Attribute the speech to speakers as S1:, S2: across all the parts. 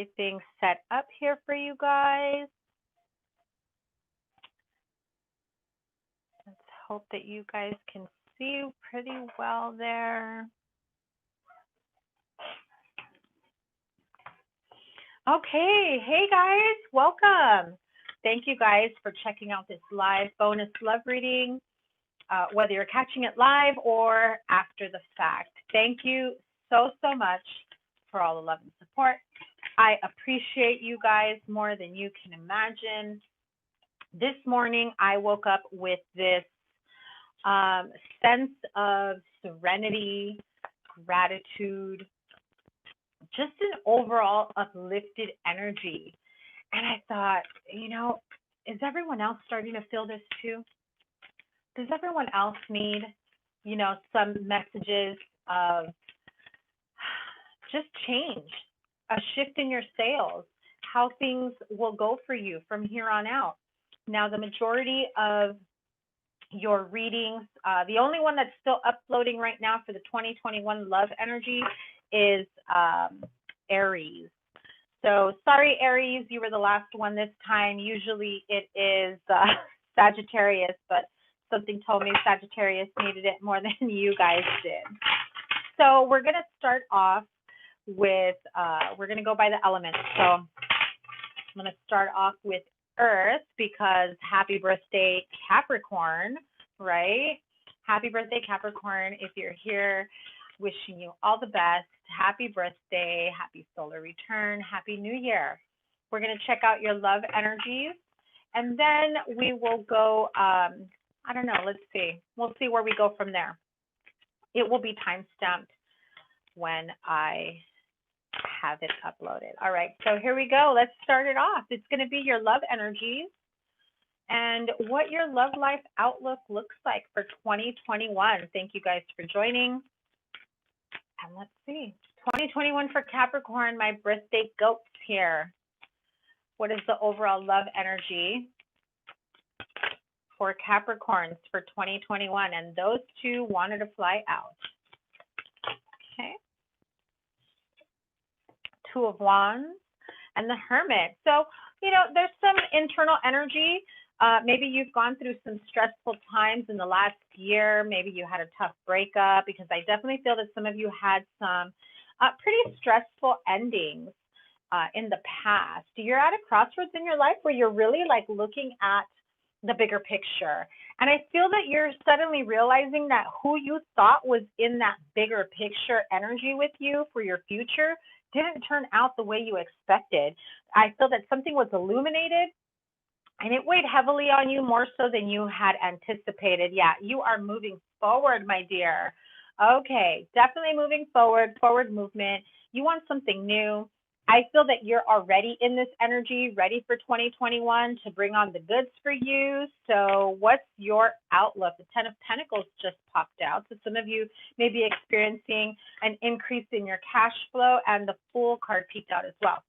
S1: everything set up here for you guys. Let's hope that you guys can see pretty well there. Okay, hey guys, welcome. Thank you guys for checking out this live bonus love reading, whether you're catching it live or after the fact. Thank you so much for all the love and support. I appreciate you guys more than you can imagine. This morning, I woke up with this sense of serenity, gratitude, just an overall uplifted energy. And I thought, you know, is everyone else starting to feel this too? Does everyone else need, you know, some messages of just change, a shift in your sails, how things will go for you from here on out? Now, the majority of your readings, the only one that's still uploading right now for the 2021 love energy is Aries. So sorry, Aries, you were the last one this time. Usually it is Sagittarius, but something told me Sagittarius needed it more than you guys did. So we're going to start off with, we're going to go by the elements. So I'm going to start off with Earth, because happy birthday, Capricorn, right? Happy birthday, Capricorn. If you're here, wishing you all the best. Happy birthday, happy solar return, happy new year. We're going to check out your love energies, and then we will go, I don't know, let's see. We'll see where we go from there. It will be time-stamped when I have it uploaded. All right, so here we go. Let's start it off. It's going to be your love energies and what your love life outlook looks like for 2021. Thank you guys for joining. And let's see, 2021 for Capricorn, my birthday goats here. What is the overall love energy for Capricorns for 2021? And those two wanted to fly out. Okay. Two of Wands and the Hermit. So, you know, there's some internal energy. Maybe you've gone through some stressful times in the last year. Maybe you had a tough breakup, because I definitely feel that some of you had some pretty stressful endings in the past. You're at a crossroads in your life where you're really like looking at the bigger picture. And I feel that you're suddenly realizing that who you thought was in that bigger picture energy with you for your future didn't turn out the way you expected. I feel that something was illuminated and it weighed heavily on you, more so than you had anticipated. Yeah, you are moving forward, my dear. Okay, definitely moving forward, forward movement. You want something new. I feel that you're already in this energy, ready for 2021 to bring on the goods for you. So what's your outlook? The 10 of Pentacles just popped out. So some of you may be experiencing an increase in your cash flow, and the Fool card peeked out as well.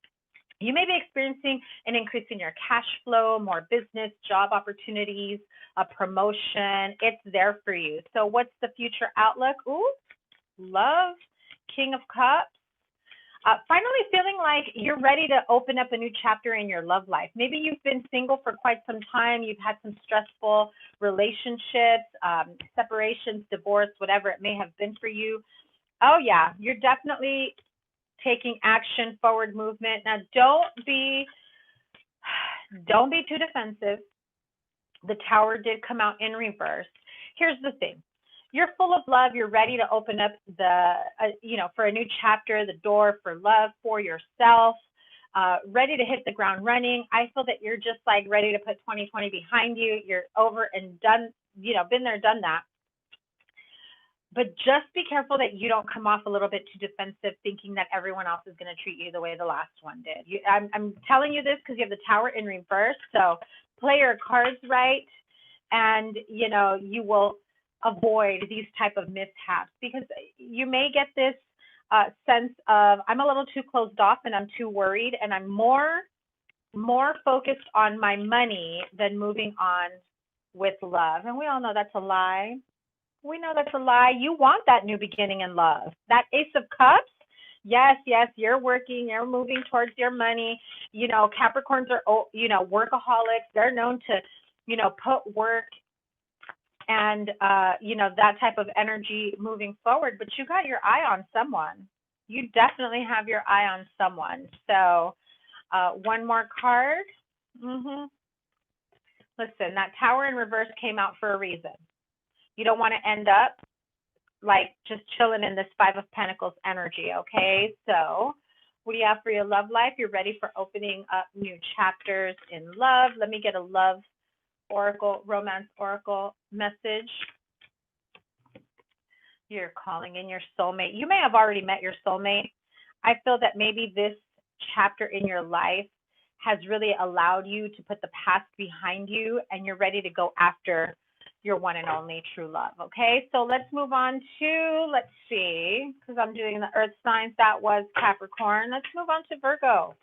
S1: You may be experiencing an increase in your cash flow, more business, job opportunities, a promotion. It's there for you. So what's the future outlook? Ooh, love, King of Cups. Finally feeling like you're ready to open up a new chapter in your love life. Maybe you've been single for quite some time. You've had some stressful relationships, separations, divorce, whatever it may have been for you. Oh yeah, you're definitely taking action, forward movement. Now don't be too defensive. The Tower did come out in reverse. Here's the thing. You're full of love. You're ready to open up the, for a new chapter, the door for love for yourself, ready to hit the ground running. I feel that you're just like ready to put 2020 behind you. You're over and done, been there, done that. But just be careful that you don't come off a little bit too defensive, thinking that everyone else is going to treat you the way the last one did. I'm telling you this because you have the Tower in reverse. So play your cards right, and, you will avoid these type of mishaps, because you may get this sense of, I'm a little too closed off and I'm too worried, and I'm more focused on my money than moving on with love. And we all know that's a lie. We know that's a lie. You want that new beginning in love. That Ace of Cups, Yes, yes, you're working, you're moving towards your money. You know, Capricorns are, workaholics. They're known to, put work and, that type of energy moving forward. But you got your eye on someone. You definitely have your eye on someone. So, one more card. Listen, that Tower in reverse came out for a reason. You don't want to end up like just chilling in this Five of Pentacles energy, okay? So what do you have for your love life? You're ready for opening up new chapters in love. Let me get a love oracle, romance oracle message. You're calling in your soulmate. You may have already met your soulmate. I feel that maybe this chapter in your life has really allowed you to put the past behind you, and you're ready to go after your one and only true love, okay? So let's move on to, let's see, because I'm doing the earth signs. That was Capricorn. Let's move on to Virgo.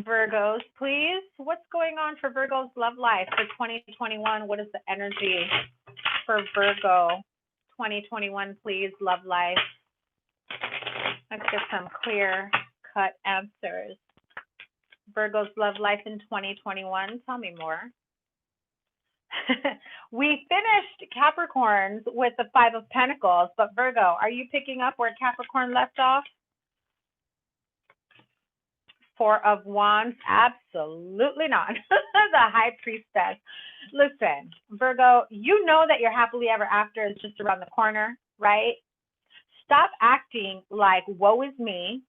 S1: Virgos, please. What's going on for Virgo's love life for 2021? What is the energy for Virgo 2021, please? Love life. Let's get some clear-cut answers. Virgo's love life in 2021. Tell me more. We finished Capricorns with the Five of Pentacles, but Virgo, are you picking up where Capricorn left off? Four of Wands? Absolutely not. The High Priestess. Listen, Virgo, you know that your happily ever after is just around the corner, right? Stop acting like, woe is me.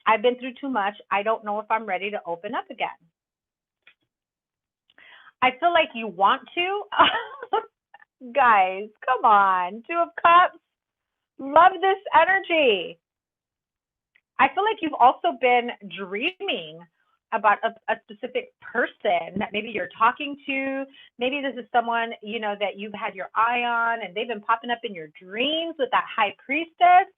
S1: I've been through too much. I don't know if I'm ready to open up again. I feel like you want to. Guys, come on. Two of Cups. Love this energy. I feel like you've also been dreaming about a specific person that maybe you're talking to. Maybe this is someone, that you've had your eye on, and they've been popping up in your dreams with that High Priestess.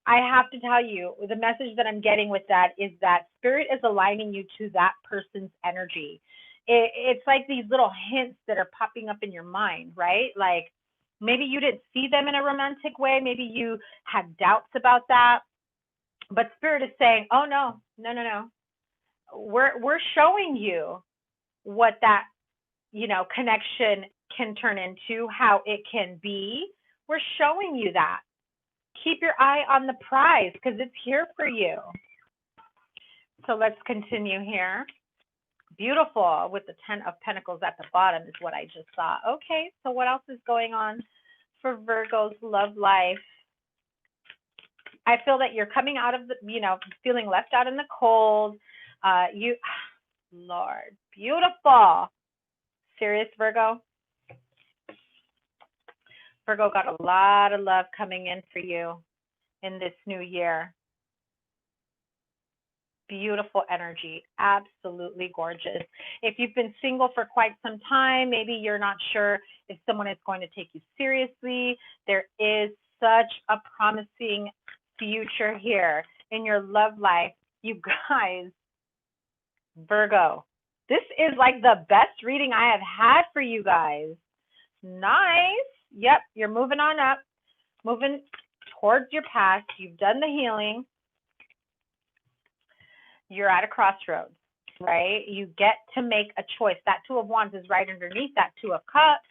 S1: I have to tell you, the message that I'm getting with that is that Spirit is aligning you to that person's energy. It's like these little hints that are popping up in your mind, right? Like maybe you didn't see them in a romantic way. Maybe you had doubts about that. But Spirit is saying, oh, no. We're showing you what that, connection can turn into, how it can be. We're showing you that. Keep your eye on the prize because it's here for you. So let's continue here. Beautiful with the 10 of Pentacles at the bottom is what I just saw. Okay, so what else is going on for Virgo's love life? I feel that you're coming out of the, feeling left out in the cold. Lord, beautiful. Serious, Virgo? Virgo got a lot of love coming in for you in this new year. Beautiful energy, absolutely gorgeous. If you've been single for quite some time, maybe you're not sure if someone is going to take you seriously. There is such a promising future here in your love life. You guys, Virgo, this is like the best reading I have had for you guys. Nice. Yep, you're moving on up, moving towards your past. You've done the healing. You're at a crossroads, right? You get to make a choice. That Two of Wands is right underneath that Two of Cups.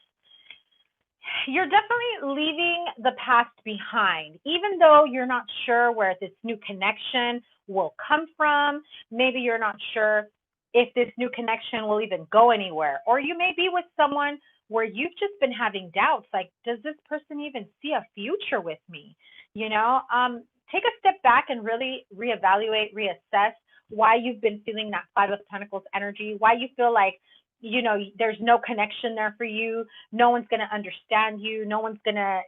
S1: You're definitely leaving the past behind, even though you're not sure where this new connection will come from. Maybe you're not sure if this new connection will even go anywhere. Or you may be with someone where you've just been having doubts, like, does this person even see a future with me? Take a step back and really reevaluate, reassess why you've been feeling that Five of Pentacles energy, why you feel like, there's no connection there for you. No one's going to understand you. No one's going to,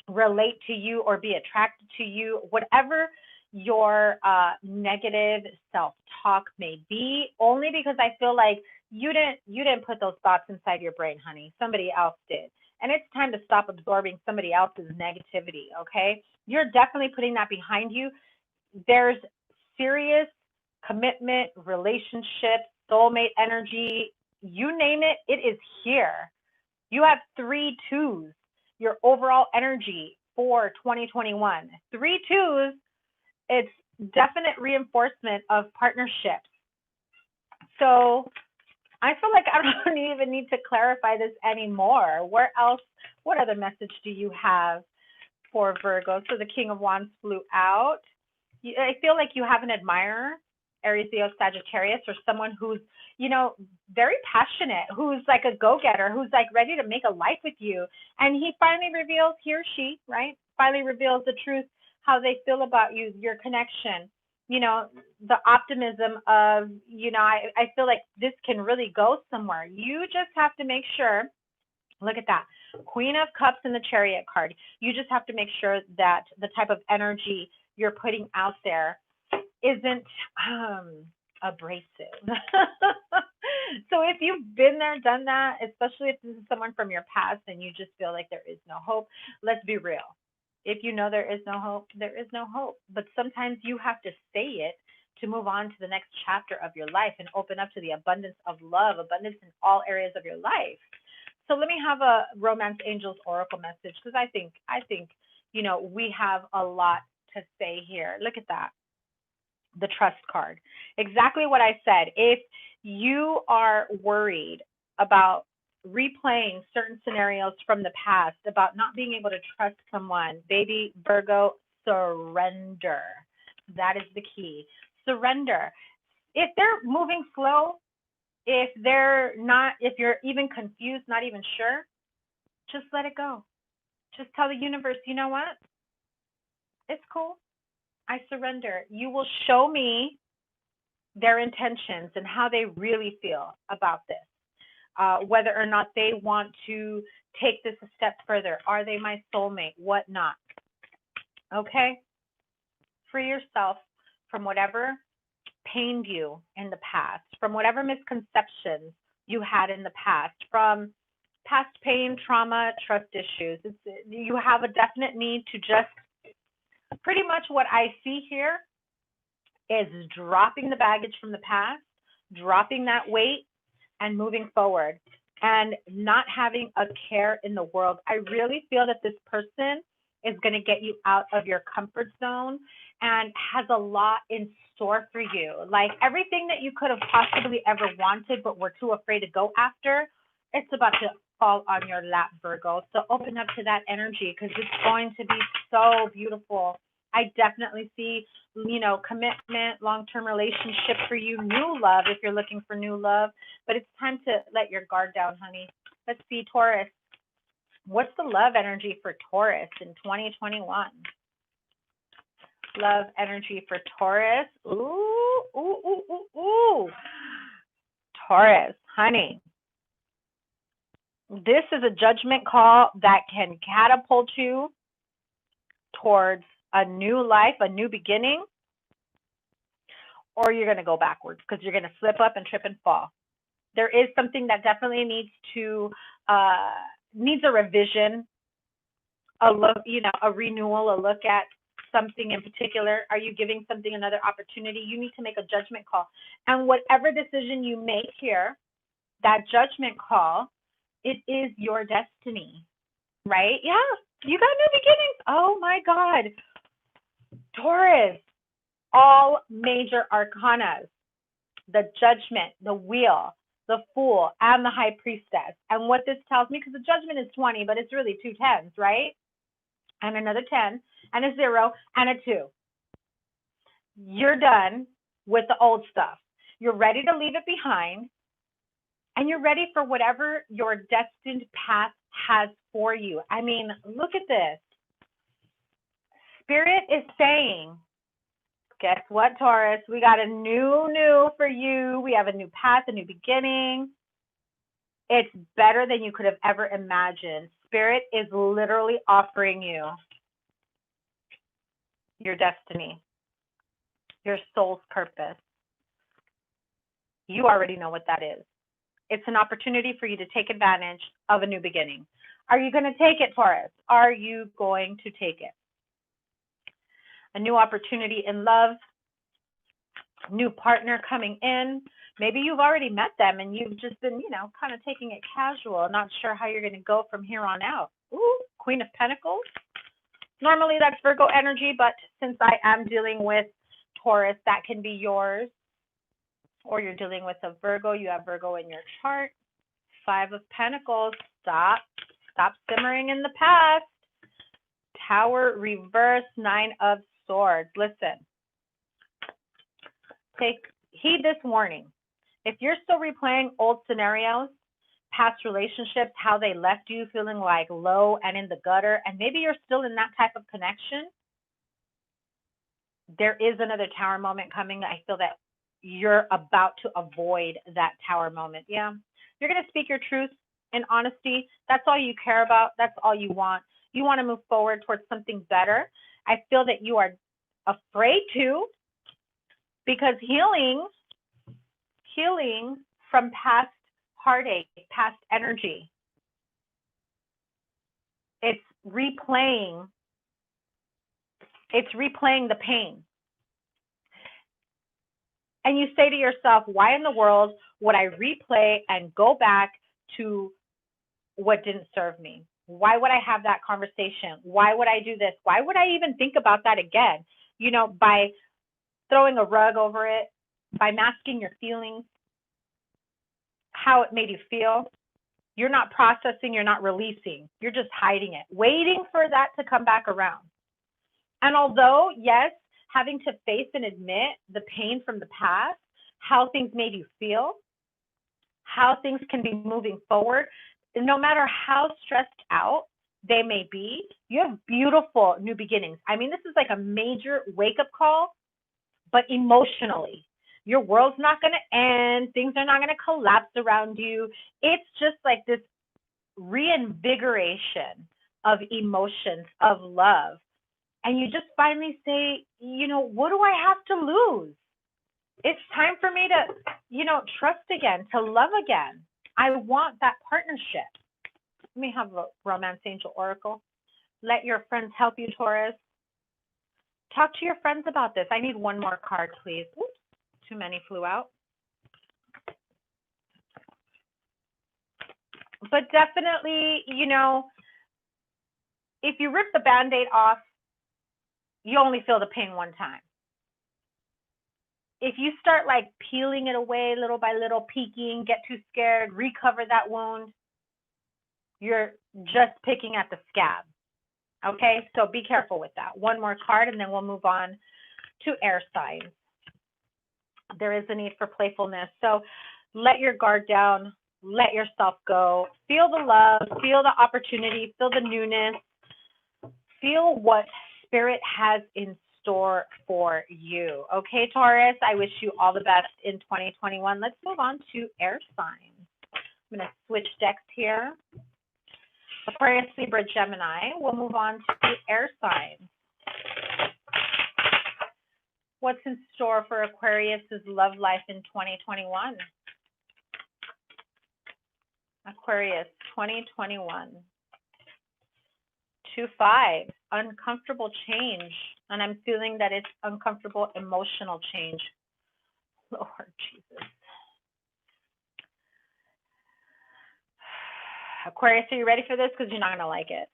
S1: relate to you or be attracted to you. Whatever your negative self-talk may be, only because I feel like you didn't put those thoughts inside your brain, honey. Somebody else did. And it's time to stop absorbing somebody else's negativity, okay? You're definitely putting that behind you. There's serious commitment, relationship, soulmate energy, you name it, it is here. You have 3 twos. your overall energy for 2021. 3 2s, it's definite reinforcement of partnerships. So I feel like I don't even need to clarify this anymore. Where else, what other message do you have for Virgo? So the King of Wands flew out. I feel like you have an admirer, Aries, Leo, Sagittarius, or someone who's, you know, very passionate, who's like a go-getter, who's like ready to make a life with you. And he finally reveals, he or she, right, finally reveals the truth, how they feel about you, your connection, you know, the optimism of, you know, I feel like this can really go somewhere. You just have to make sure, look at that, Queen of Cups and the Chariot card. You just have to make sure that the type of energy you're putting out there isn't abrasive. So if you've been there, done that, especially if this is someone from your past and you just feel like there is no hope, let's be real. If you know there is no hope, there is no hope. But sometimes you have to say it to move on to the next chapter of your life and open up to the abundance of love, abundance in all areas of your life. So let me have a Romance Angels Oracle message, because I think, you know, we have a lot to say here. Look at that. The Trust card. Exactly what I said. If you are worried about replaying certain scenarios from the past, about not being able to trust someone, baby Virgo, surrender. That is the key. Surrender. If they're moving slow, if you're even confused, not even sure, just let it go. Just tell the universe, you know what? It's cool. I surrender. You will show me their intentions and how they really feel about this, whether or not they want to take this a step further. Are they my soulmate? What not? Okay? Free yourself from whatever pained you in the past, from whatever misconceptions you had in the past, from past pain, trauma, trust issues. You have a definite need to just, pretty much what I see here is dropping the baggage from the past, dropping that weight, and moving forward, and not having a care in the world. I really feel that this person is going to get you out of your comfort zone and has a lot in store for you. Like everything that you could have possibly ever wanted but were too afraid to go after, it's about to fall on your lap, Virgo. So open up to that energy, because it's going to be so beautiful. I definitely see, you know, commitment, long-term relationship for you, new love if you're looking for new love. But it's time to let your guard down, honey. Let's see, Taurus. What's the love energy for Taurus in 2021? Love energy for Taurus. Ooh, ooh, ooh, ooh, ooh. Taurus, honey. This is a judgment call that can catapult you towards a new life, a new beginning, or you're going to go backwards because you're going to slip up and trip and fall. There is something that definitely needs a revision, a look, you know, a renewal, a look at something in particular. Are you giving something another opportunity? You need to make a judgment call. And whatever decision you make here, that judgment call, it is your destiny, right? Yeah, you got new beginnings. Oh my God. Taurus, all major arcanas, the Judgment, the Wheel, the Fool, and the High Priestess. And what this tells me, because the Judgment is 20, but it's really 2 10s, right? And another 10, and a 0, and a 2. You're done with the old stuff. You're ready to leave it behind, and you're ready for whatever your destined path has for you. I mean, look at this. Spirit is saying, guess what, Taurus? We got a new for you. We have a new path, a new beginning. It's better than you could have ever imagined. Spirit is literally offering you your destiny, your soul's purpose. You already know what that is. It's an opportunity for you to take advantage of a new beginning. Are you going to take it, Taurus? Are you going to take it? A new opportunity in love, new partner coming in. Maybe you've already met them and you've just been, you know, kind of taking it casual, not sure how you're going to go from here on out. Ooh, Queen of Pentacles. Normally that's Virgo energy, but since I am dealing with Taurus, that can be yours. Or you're dealing with a Virgo, you have Virgo in your chart. Five of Pentacles, stop simmering in the past. Tower reverse, Nine of Swords. Listen, heed this warning. If you're still replaying old scenarios, past relationships, how they left you feeling like low and in the gutter, and maybe you're still in that type of connection, there is another tower moment coming. I feel that you're about to avoid that tower moment. Yeah, you're going to speak your truth in honesty. That's all you care about. That's all you want. You want to move forward towards something better. I feel that you are afraid to, because healing from past heartache, past energy, it's replaying the pain. And you say to yourself, why in the world would I replay and go back to what didn't serve me? Why would I have that conversation? Why would I do this? Why would I even think about that again? You know, by throwing a rug over it, by masking your feelings, how it made you feel. You're not processing, you're not releasing. You're just hiding it, waiting for that to come back around. And although, yes, having to face and admit the pain from the past, how things made you feel, how things can be moving forward, no matter how stressed out they may be, you have beautiful new beginnings. I mean, this is like a major wake-up call, but emotionally. Your world's not going to end. Things are not going to collapse around you. It's just like this reinvigoration of emotions, of love. And you just finally say, you know, what do I have to lose? It's time for me to, you know, trust again, to love again. I want that partnership. Let me have a Romance Angel Oracle. Let your friends help you, Taurus. Talk to your friends about this. I need one more card, please. Oops, too many flew out. But definitely, you know, if you rip the Band-Aid off, you only feel the pain one time. If you start like peeling it away little by little, peeking, get too scared, recover that wound, you're just picking at the scab. Okay, so be careful with that. One more card and then we'll move on to air signs. There is a need for playfulness. So let your guard down, let yourself go, feel the love, feel the opportunity, feel the newness, feel what Spirit has in store for you. Okay, Taurus, I wish you all the best in 2021. Let's move on to air signs. I'm going to switch decks here. Aquarius, Libra, Gemini. We'll move on to air signs. What's in store for Aquarius's love life in 2021? Aquarius, 2021. 2-5, uncomfortable change. And I'm feeling that it's uncomfortable emotional change. Lord Jesus. Aquarius, are you ready for this? Because you're not going to like it.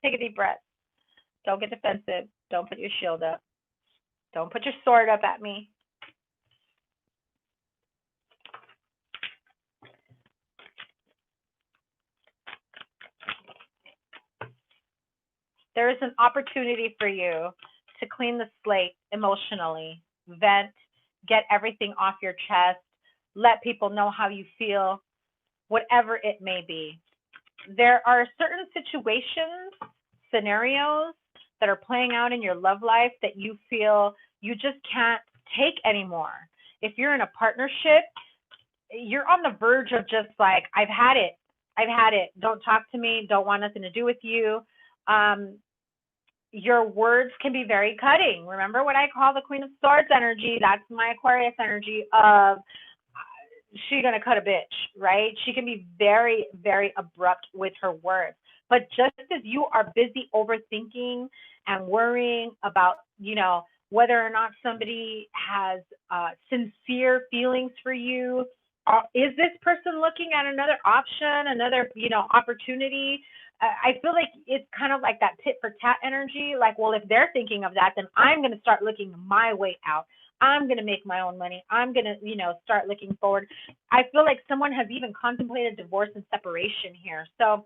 S1: Take a deep breath. Don't get defensive. Don't put your shield up. Don't put your sword up at me. There is an opportunity for you to clean the slate emotionally, vent, get everything off your chest, let people know how you feel, whatever it may be. There are certain situations, scenarios that are playing out in your love life that you feel you just can't take anymore. If you're in a partnership, you're on the verge of just like, I've had it. Don't talk to me. Don't want nothing to do with you. Your words can be very cutting. Remember what I call the Queen of Swords energy? That's my Aquarius energy of she's going to cut a bitch, right? She can be very, very abrupt with her words. But just as you are busy overthinking and worrying about, you know, whether or not somebody has sincere feelings for you, is this person looking at another option, another, you know, opportunity? I feel like it's kind of like that tit for tat energy. Like, well, if they're thinking of that, then I'm going to start looking my way out. I'm going to make my own money. I'm going to, start looking forward. I feel like someone has even contemplated divorce and separation here. So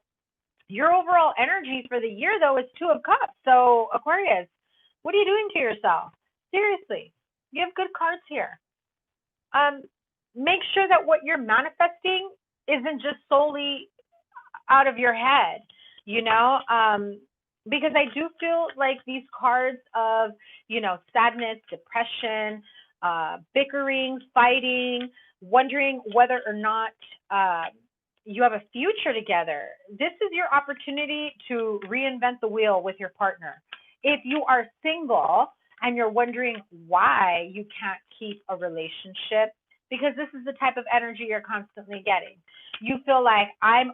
S1: your overall energy for the year, though, is Two of Cups. So, Aquarius, what are you doing to yourself? Seriously, you have good cards here. Make sure that what you're manifesting isn't just solely out of your head, because I do feel like these cards of, sadness, depression, bickering, fighting, wondering whether or not you have a future together. This is your opportunity to reinvent the wheel with your partner. If you are single and you're wondering why you can't keep a relationship, because this is the type of energy you're constantly getting. You feel like I'm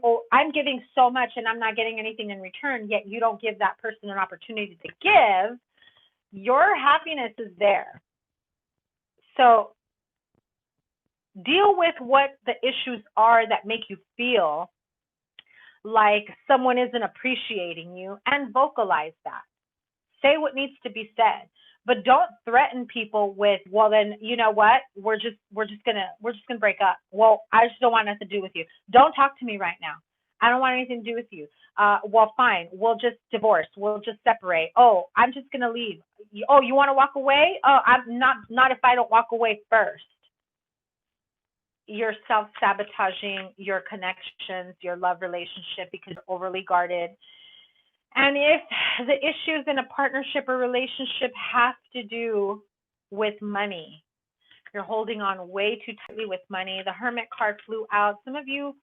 S1: giving so much and I'm not getting anything in return, yet you don't give that person an opportunity to give. Your happiness is there. So deal with what the issues are that make you feel like someone isn't appreciating you and vocalize that. Say what needs to be said. But don't threaten people with, well, then, you know what? We're just gonna break up. Well, I just don't want nothing to do with you. Don't talk to me right now. I don't want anything to do with you. Well, fine. We'll just divorce. We'll just separate. Oh, I'm just gonna leave. Oh, you want to walk away? Oh, I'm not if I don't walk away first. You're self-sabotaging your connections, your love relationship, because you're overly guarded. And if the issues in a partnership or relationship have to do with money, you're holding on way too tightly with money. The Hermit card flew out. Some of you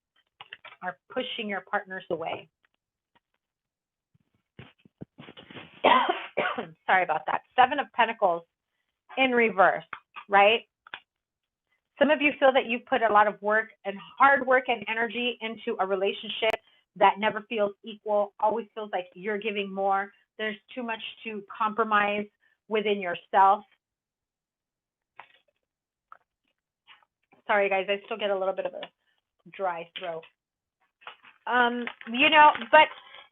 S1: are pushing your partners away. Sorry about that. Seven of Pentacles in reverse, right? Some of you feel that you put a lot of work and hard work and energy into a relationship that never feels equal, always feels like you're giving more. There's too much to compromise within yourself. Sorry, guys, I still get a little bit of a dry throat. But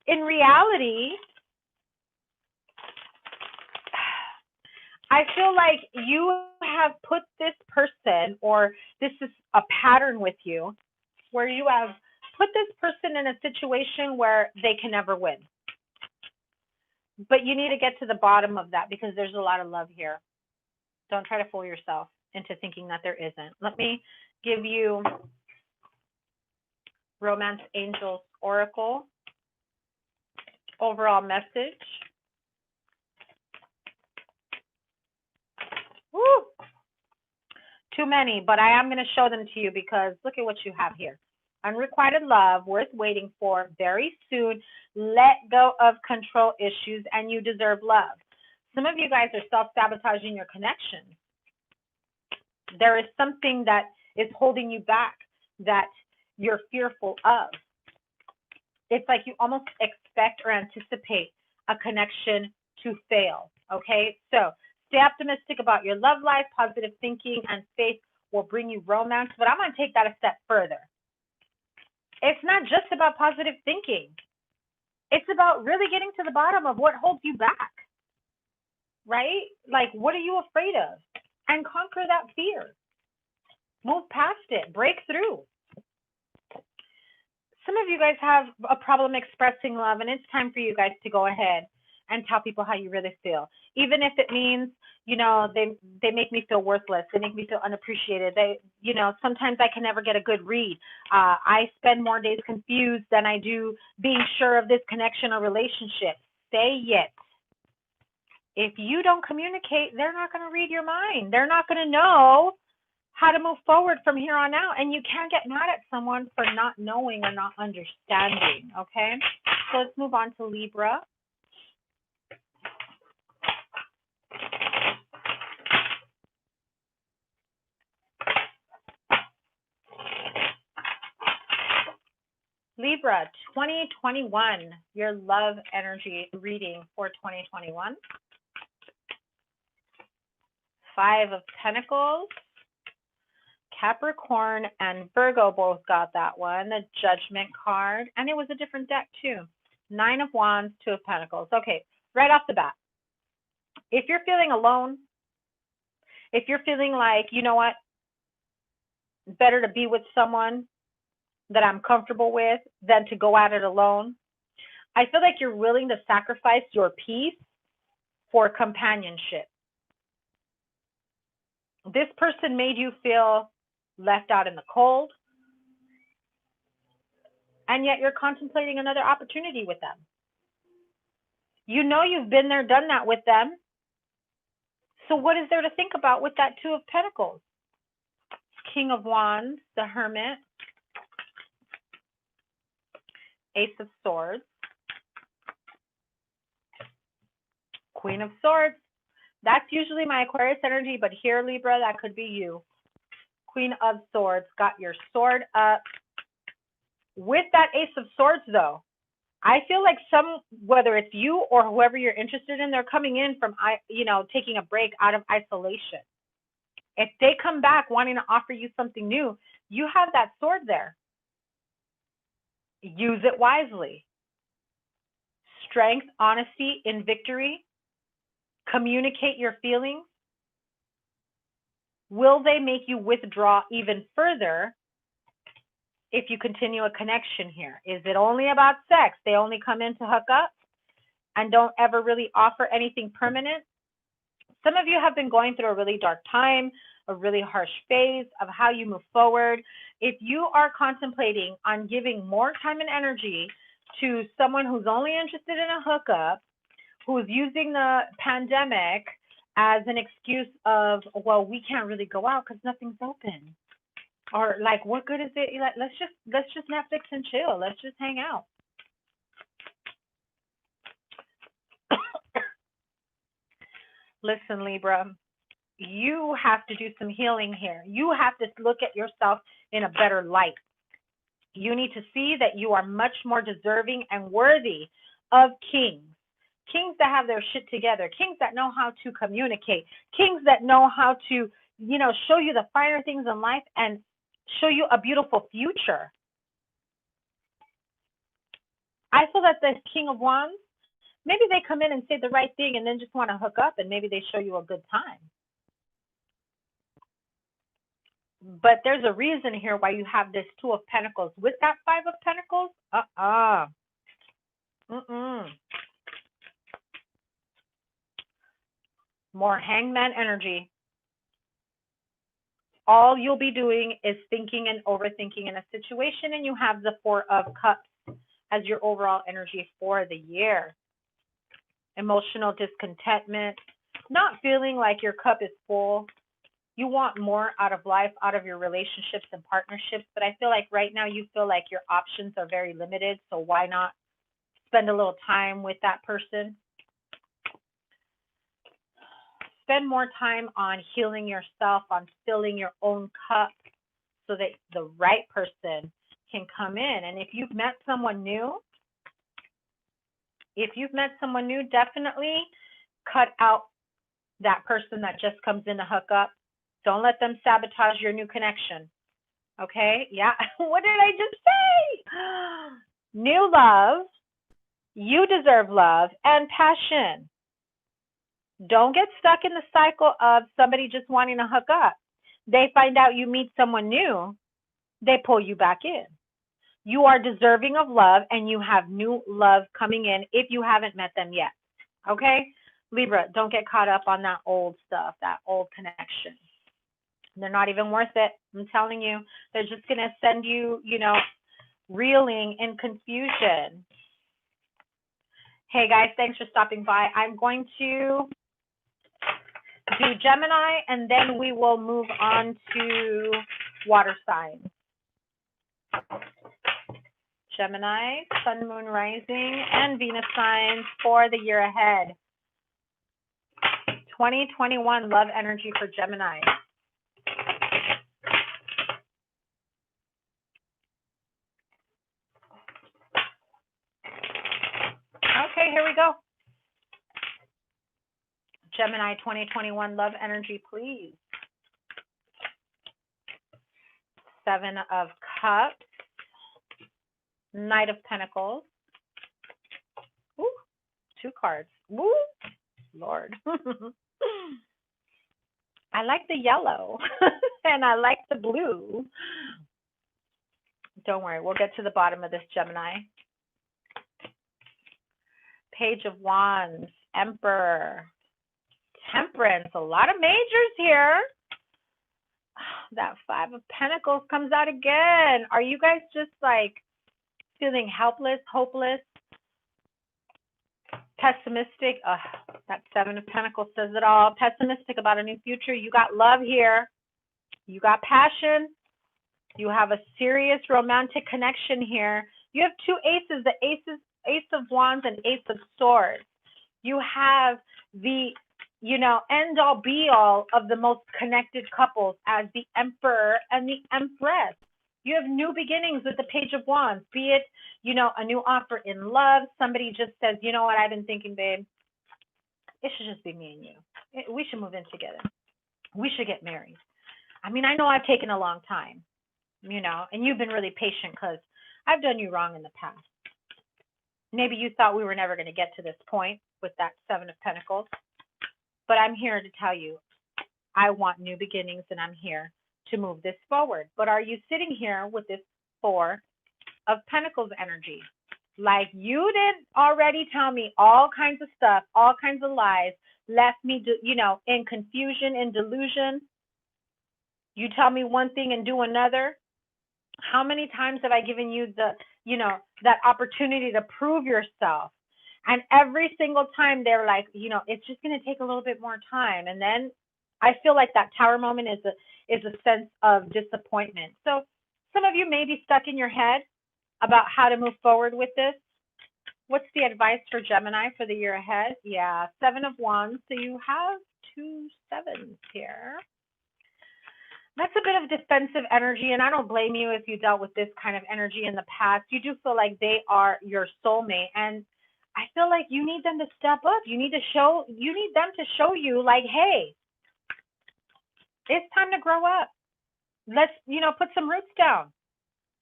S1: in reality, I feel like you have put this person, or this is a pattern with you, where you have put this person in a situation where they can never win. But you need to get to the bottom of that, because there's a lot of love here. Don't try to fool yourself into thinking that there isn't. Let me give you Romance Angels Oracle overall message. Woo! Too many, but I am going to show them to you, because look at what you have here. Unrequited love, worth waiting for, very soon. Let go of control issues, and you deserve love. Some of you guys are self-sabotaging your connection. There is something that is holding you back that you're fearful of. It's like you almost expect or anticipate a connection to fail, okay? So stay optimistic about your love life. Positive thinking and faith will bring you romance, but I'm going to take that a step further. It's not just about positive thinking. It's about really getting to the bottom of what holds you back, right? Like, what are you afraid of? And conquer that fear. Move past it. Break through. Some of you guys have a problem expressing love, and it's time for you guys to go ahead and tell people how you really feel. Even if it means, they make me feel worthless. They make me feel unappreciated. Sometimes I can never get a good read. I spend more days confused than I do being sure of this connection or relationship. Say it. If you don't communicate, they're not going to read your mind. They're not going to know how to move forward from here on out. And you can't get mad at someone for not knowing or not understanding, okay? So let's move on to Libra. Libra, 2021, your love energy reading for 2021. 5 of Pentacles. Capricorn and Virgo both got that one, the Judgment card, and it was a different deck too. Nine of Wands, Two of Pentacles. Okay, right off the bat, if you're feeling alone, if you're feeling like, you know what, better to be with someone that I'm comfortable with than to go at it alone, I feel like you're willing to sacrifice your peace for companionship. This person made you feel left out in the cold, and yet you're contemplating another opportunity with them. You know you've been there, done that with them. So what is there to think about with that Two of Pentacles? King of Wands, the Hermit, Ace of Swords, Queen of Swords. That's usually my Aquarius energy, but here, Libra, that could be you. Queen of Swords, got your sword up. With that Ace of Swords, though, I feel like whether it's you or whoever you're interested in, they're coming in from, taking a break out of isolation. If they come back wanting to offer you something new, you have that sword there. Use it wisely. Strength, honesty in victory. Communicate your feelings. Will they make you withdraw even further if you continue a connection here? Is it only about sex? They only come in to hook up and don't ever really offer anything permanent? Some of you have been going through a really dark time, a really harsh phase of how you move forward. If you are contemplating on giving more time and energy to someone who's only interested in a hookup, who's using the pandemic as an excuse of, well, we can't really go out because nothing's open. Or like, what good is it? Let's just Netflix and chill. Let's just hang out. Listen, Libra, you have to do some healing here. You have to look at yourself in a better light. You need to see that you are much more deserving and worthy of kings. Kings that have their shit together. Kings that know how to communicate. Kings that know how to, show you the finer things in life and show you a beautiful future. I feel that the King of Wands, maybe they come in and say the right thing and then just want to hook up, and maybe they show you a good time. But there's a reason here why you have this Two of Pentacles with that Five of Pentacles. More Hangman energy. All you'll be doing is thinking and overthinking in a situation, and you have the Four of Cups as your overall energy for the year. Emotional discontentment, not feeling like your cup is full. You want more out of life, out of your relationships and partnerships, but I feel like right now you feel like your options are very limited, so why not spend a little time with that person? Spend more time on healing yourself, on filling your own cup so that the right person can come in. And if you've met someone new, definitely cut out that person that just comes in to hook up. Don't let them sabotage your new connection. Okay? Yeah. What did I just say? New love. You deserve love and passion. Don't get stuck in the cycle of somebody just wanting to hook up. They find out you meet someone new, they pull you back in. You are deserving of love, and you have new love coming in if you haven't met them yet. Okay? Libra, don't get caught up on that old stuff, that old connection. They're not even worth it. I'm telling you. They're just going to send you, reeling in confusion. Hey, guys, thanks for stopping by. I'm going to do Gemini, and then we will move on to water signs. Gemini, Sun, Moon, Rising, and Venus signs for the year ahead. 2021 love energy for Gemini. Okay, here we go. Gemini 2021 love energy, please. Seven of Cups, Knight of Pentacles, 2 cards. Woo, Lord. I like the yellow and I like the blue. Don't worry, we'll get to the bottom of this, Gemini. Page of Wands, Emperor, Temperance, a lot of majors here. That 5 of Pentacles comes out again. Are you guys just like feeling helpless, hopeless, pessimistic? That 7 of Pentacles says it all. Pessimistic about a new future. You got love here. You got passion. You have a serious romantic connection here. You have 2 aces, the Ace of Wands and Ace of Swords. You have the, end all be all of the most connected couples as the Emperor and the Empress. You have new beginnings with the Page of Wands, be it, a new offer in love. Somebody just says, you know what, I've been thinking, babe, it should just be me and you. We should move in together. We should get married. I mean, I know I've taken a long time, and you've been really patient because I've done you wrong in the past. Maybe you thought we were never going to get to this point with that 7 of Pentacles. But I'm here to tell you, I want new beginnings and I'm here to move this forward. But are you sitting here with this 4 of Pentacles energy? Like you did already tell me all kinds of stuff, all kinds of lies, left me, in confusion, in delusion. You tell me one thing and do another. How many times have I given you that opportunity to prove yourself? And every single time they're like, it's just going to take a little bit more time. And then I feel like that Tower moment is a sense of disappointment. So some of you may be stuck in your head about how to move forward with this. What's the advice for Gemini for the year ahead? Yeah, 7 of Wands. So you have 2 7s here. That's a bit of defensive energy, and I don't blame you if you dealt with this kind of energy in the past. You do feel like they are your soulmate, and I feel like you need them to step up. You need them to show you, like, hey, it's time to grow up. Let's, put some roots down.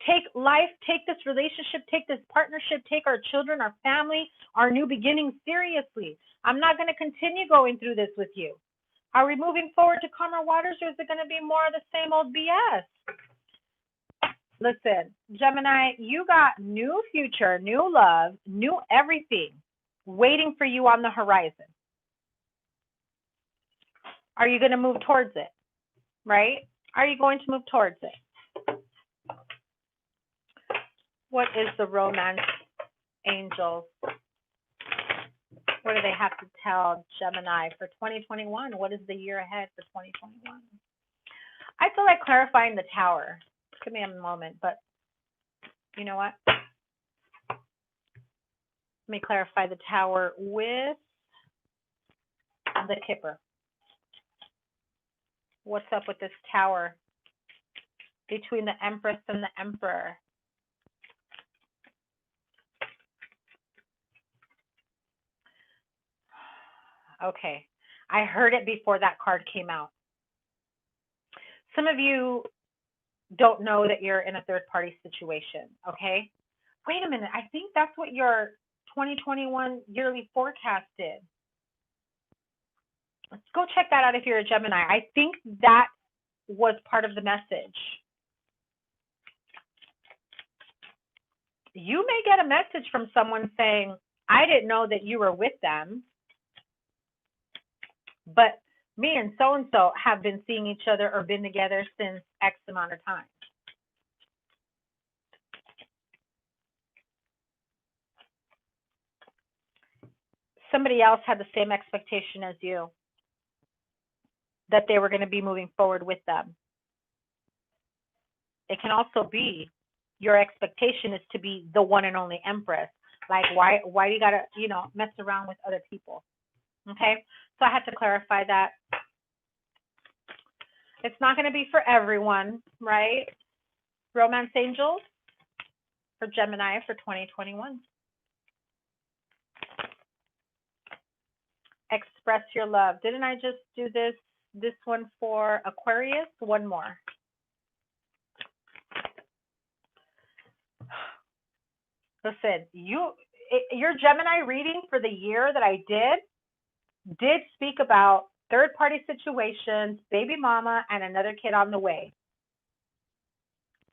S1: Take life, take this relationship, take this partnership, take our children, our family, our new beginnings seriously. I'm not going to continue going through this with you. Are we moving forward to calmer waters, or is it going to be more of the same old BS? Listen, Gemini, you got new future, new love, new everything waiting for you on the horizon. Are you going to move towards it? Right? Are you going to move towards it? What is the romance angels? What do they have to tell Gemini for 2021? What is the year ahead for 2021? I feel like clarifying the Tower. Give me a moment, but you know what? Let me clarify the Tower with the Kipper. What's up with this Tower between the Empress and the Emperor? Okay, I heard it before that card came out. Some of you don't know that you're in a third-party situation, okay? Wait a minute, I think that's what your 2021 yearly forecast did. Let's go check that out if you're a Gemini. I think that was part of the message. You may get a message from someone saying, I didn't know that you were with them, but me and so-and-so have been seeing each other or been together since X amount of time. Somebody else had the same expectation as you, that they were going to be moving forward with them. It can also be your expectation is to be the one and only Empress. Like, why do you got to, mess around with other people? Okay, so I had to clarify that. It's not going to be for everyone, right? Romance angels for Gemini for 2021. Express your love. Didn't I just do this one for Aquarius? One more. Listen, your Gemini reading for the year that I did speak about third-party situations, baby mama, and another kid on the way.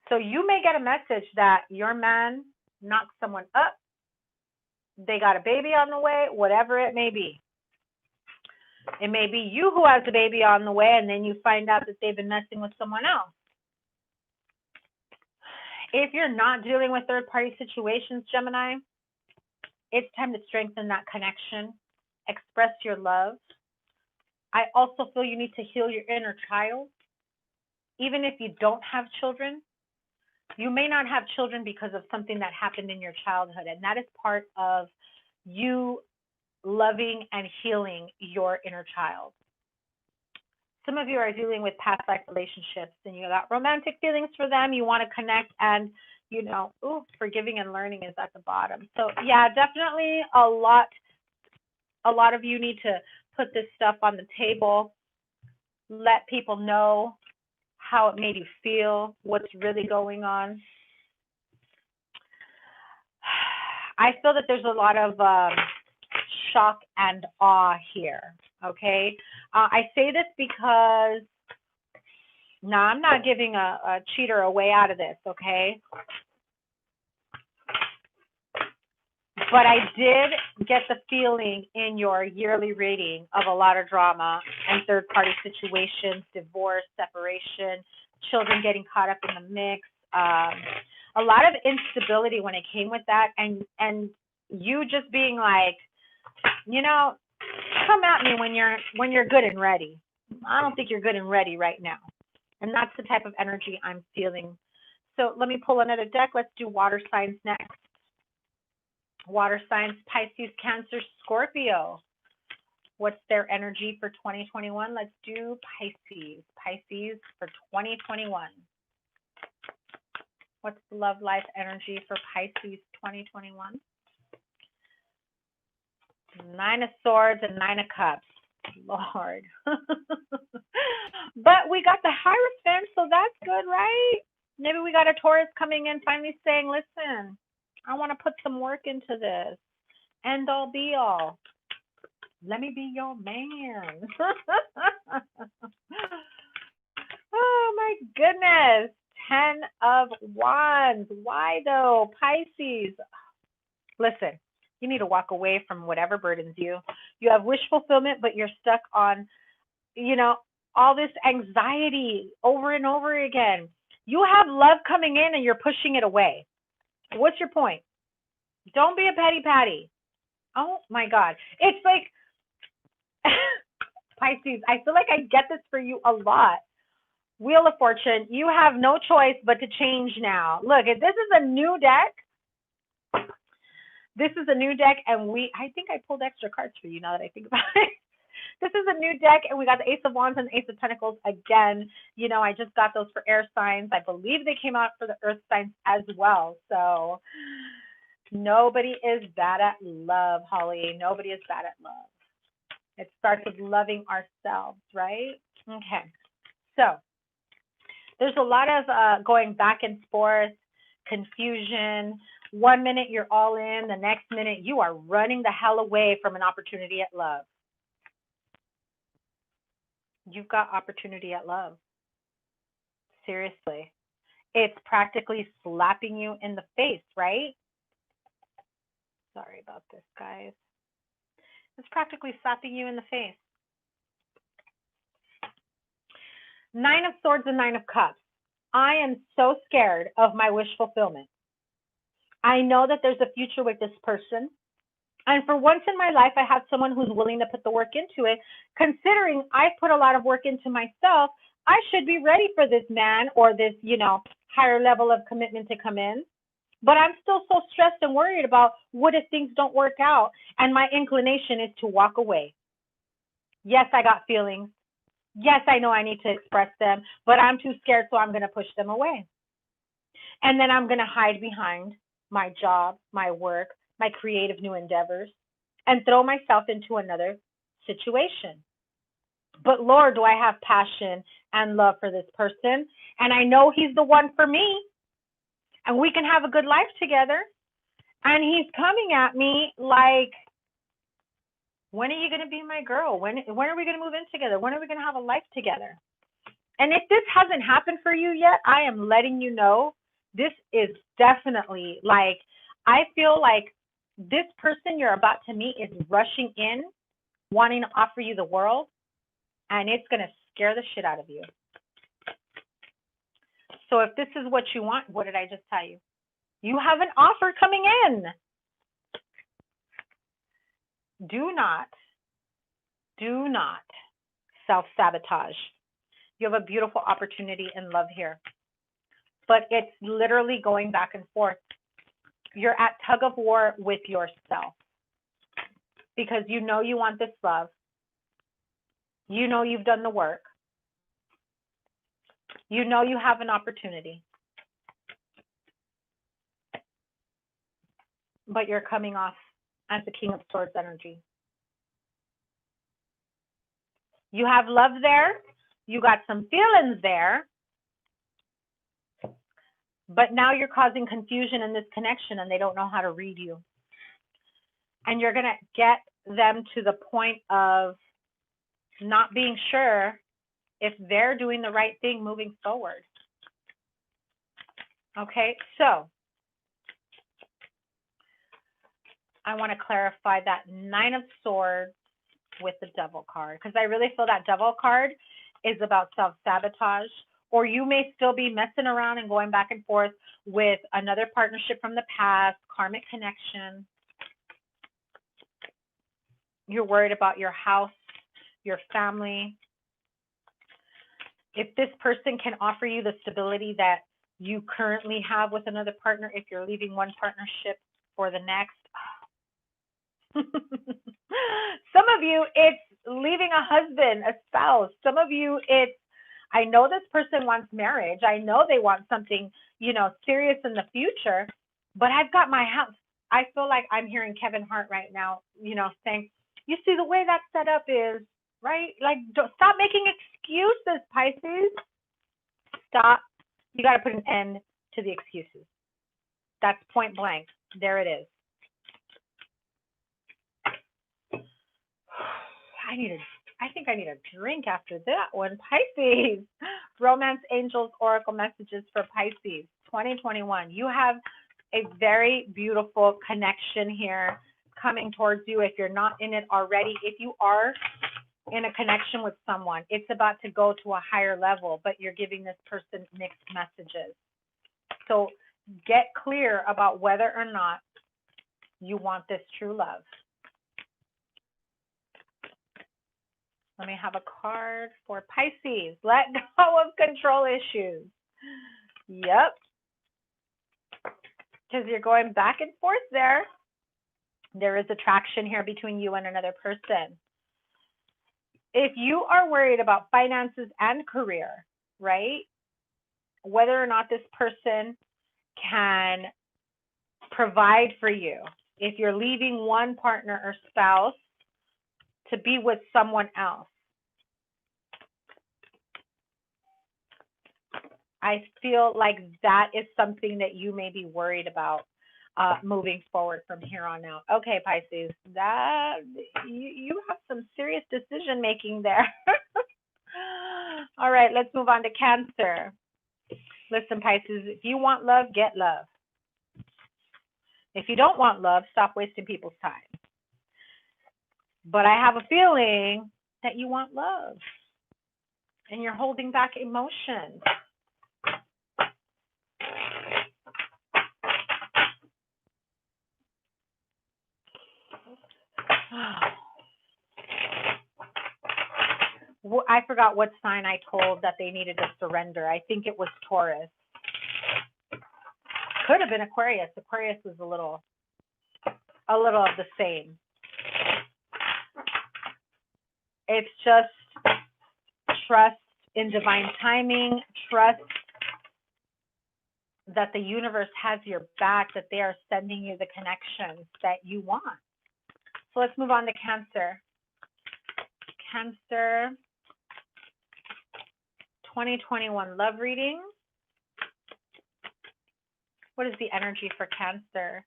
S1: So you may get a message that your man knocked someone up, they got a baby on the way, whatever it may be. It may be you who has the baby on the way, and then you find out that they've been messing with someone else. If you're not dealing with third-party situations, Gemini, it's time to strengthen that connection, express your love. I also feel you need to heal your inner child. Even if you don't have children, you may not have children because of something that happened in your childhood, and that is part of you loving and healing your inner child. Some of you are dealing with past life relationships, and you got romantic feelings for them. You want to connect, and you know, forgiving and learning is at the bottom. So yeah, definitely a lot of you need to put this stuff on the table, let people know how it made you feel, what's really going on. I feel that there's a lot of shock and awe here, okay? I say this because, now I'm not giving a cheater a way out of this, okay? But I did get the feeling in your yearly reading of a lot of drama and third-party situations, divorce, separation, children getting caught up in the mix, a lot of instability when it came with that, and you just being like, you know, come at me when you're good and ready. I don't think you're good and ready right now. And that's the type of energy I'm feeling. So let me pull another deck. Let's do water signs next. Water signs, Pisces, Cancer, Scorpio. What's their energy for 2021? Let's do Pisces. Pisces for 2021. What's the love life energy for Pisces 2021? Nine of Swords and Nine of Cups. Lord. But we got the Hierophant, so that's good, right? Maybe we got a Taurus coming in finally saying, listen, I want to put some work into this. End all be all. Let me be your man. Oh my goodness. 10 of Wands. Why though? Pisces. Listen, you need to walk away from whatever burdens you. You have wish fulfillment, but you're stuck on, you know, all this anxiety over and over again. You have love coming in and you're pushing it away. What's your point? Don't be a petty patty. Oh my God. It's like, Pisces, I feel like I get this for you a lot. Wheel of Fortune, you have no choice but to change now. Look, if this is a new deck, and I think I pulled extra cards for you now that I think about it. This is a new deck, and we got the Ace of Wands and the Ace of Pentacles again. You know, I just got those for air signs. I believe they came out for the earth signs as well. So nobody is bad at love, Holly. Nobody is bad at love. It starts with loving ourselves, right? Okay. So there's a lot of going back and forth, confusion. 1 minute you're all in, the next minute you are running the hell away from an opportunity at love. You've got opportunity at love. Seriously. It's practically slapping you in the face, right? Sorry about this, guys. It's practically slapping you in the face. Nine of Swords and Nine of Cups. I am so scared of my wish fulfillment. I know that there's a future with this person. And for once in my life, I have someone who's willing to put the work into it. Considering I put a lot of work into myself, I should be ready for this man or this, you know, higher level of commitment to come in. But I'm still so stressed and worried about what if things don't work out. And my inclination is to walk away. Yes, I got feelings. Yes, I know I need to express them, but I'm too scared, so I'm going to push them away. And then I'm going to hide behind my job, my work, my creative new endeavors, and throw myself into another situation. But Lord, do I have passion and love for this person, and I know he's the one for me, and we can have a good life together. And he's coming at me like, when are you going to be my girl? When are we going to move in together? When are we going to have a life together? And if this hasn't happened for you yet, I am letting you know this is definitely like, I feel like this person you're about to meet is rushing in, wanting to offer you the world, and it's going to scare the shit out of you. So if this is what you want, what did I just tell you? You have an offer coming in. Do not self-sabotage. You have a beautiful opportunity in love here. But it's literally going back and forth. You're at tug of war with yourself. Because you know you want this love. You know you've done the work. You know you have an opportunity. But you're coming off as the King of Swords energy. You have love there. You got some feelings there. But now you're causing confusion in this connection and they don't know how to read you. And you're going to get them to the point of not being sure if they're doing the right thing moving forward. Okay, so I want to clarify that 9 of Swords with the Devil card, because I really feel that Devil card is about self-sabotage, or you may still be messing around and going back and forth with another partnership from the past, karmic connection. You're worried about your house, your family. If this person can offer you the stability that you currently have with another partner, if you're leaving one partnership for the next. Some of you, it's leaving a husband, a spouse. Some of you, it's, I know this person wants marriage. I know they want something, serious in the future, but I've got my house. I feel like I'm hearing Kevin Hart right now, saying, you see the way that's set up is, right? Like, don't, stop making excuses, Pisces. Stop. You got to put an end to the excuses. That's point blank. There it is. I think I need a drink after that one. Pisces. Romance Angels Oracle messages for Pisces 2021. You have a very beautiful connection here coming towards you. If you're not in it already, if you are in a connection with someone, it's about to go to a higher level, but you're giving this person mixed messages. So get clear about whether or not you want this true love. Let me have a card for Pisces. Let go of control issues. Yep. Because you're going back and forth there. There is attraction here between you and another person. If you are worried about finances and career, right? Whether or not this person can provide for you. If you're leaving one partner or spouse to be with someone else. I feel like that is something that you may be worried about moving forward from here on out. Okay, Pisces, that you have some serious decision making there. All right, let's move on to Cancer. Listen, Pisces, if you want love, get love. If you don't want love, stop wasting people's time. But I have a feeling that you want love and you're holding back emotions. I forgot what sign I told that they needed to surrender. I think it was Taurus. Could have been Aquarius. Aquarius was a little of the same. It's just trust in divine timing, trust that the universe has your back, that they are sending you the connections that you want. So let's move on to Cancer. Cancer 2021 love reading. What is the energy for Cancer?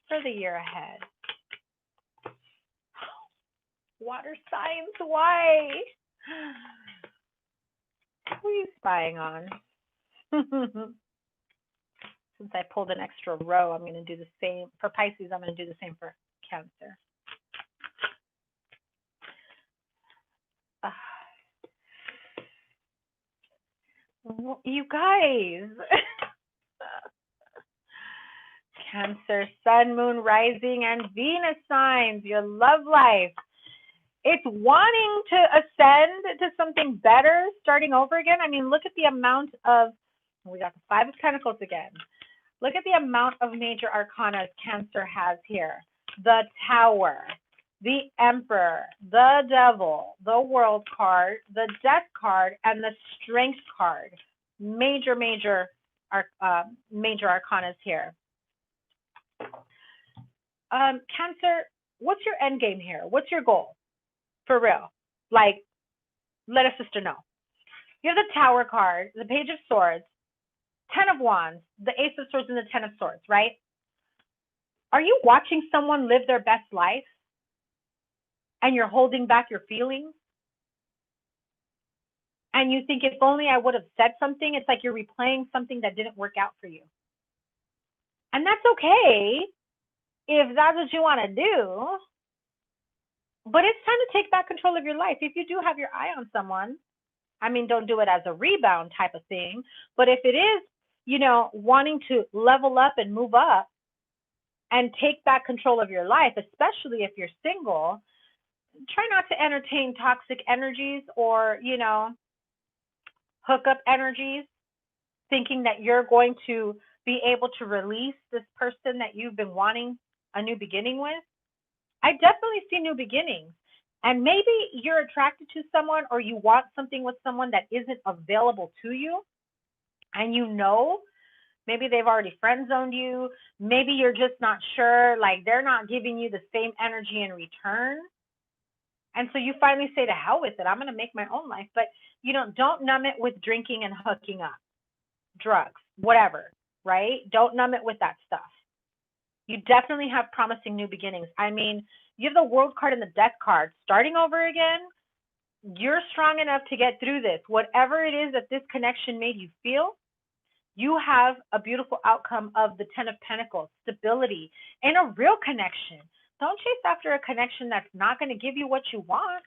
S1: for the year ahead. Water signs, why? Who are you spying on? Since I pulled an extra row, I'm going to do the same. For Pisces, I'm going to do the same for Cancer. You guys. Cancer, Sun, Moon, Rising, and Venus signs, your love life. It's wanting to ascend to something better, starting over again. I mean, look at the amount of, we got the Five of Pentacles again. Look at the amount of major arcana Cancer has here. The Tower, the Emperor, the Devil, the World card, the Death card, and the Strength card. Major arcanas here. Cancer, what's your end game here? What's your goal? For real. Like, let a sister know. You have the Tower card, the Page of Swords, Ten of Wands, the Ace of Swords, and the Ten of Swords, right? Are you watching someone live their best life and you're holding back your feelings? And you think, if only I would have said something, it's like you're replaying something that didn't work out for you. And that's okay if that's what you want to do. But it's time to take back control of your life. If you do have your eye on someone, I mean, don't do it as a rebound type of thing. But if it is, you know, wanting to level up and move up and take back control of your life, especially if you're single, try not to entertain toxic energies or, you know, hookup energies, thinking that you're going to be able to release this person that you've been wanting a new beginning with. I definitely see new beginnings. And maybe you're attracted to someone or you want something with someone that isn't available to you. And you know, maybe they've already friend zoned you. Maybe you're just not sure, like they're not giving you the same energy in return. And so you finally say, to hell with it, I'm going to make my own life. But, you know, don't numb it with drinking and hooking up, drugs, whatever, right? Don't numb it with that stuff. You definitely have promising new beginnings. I mean, you have the World card and the Death card. Starting over again, you're strong enough to get through this. Whatever it is that this connection made you feel, you have a beautiful outcome of the Ten of Pentacles, stability, and a real connection. Don't chase after a connection that's not going to give you what you want.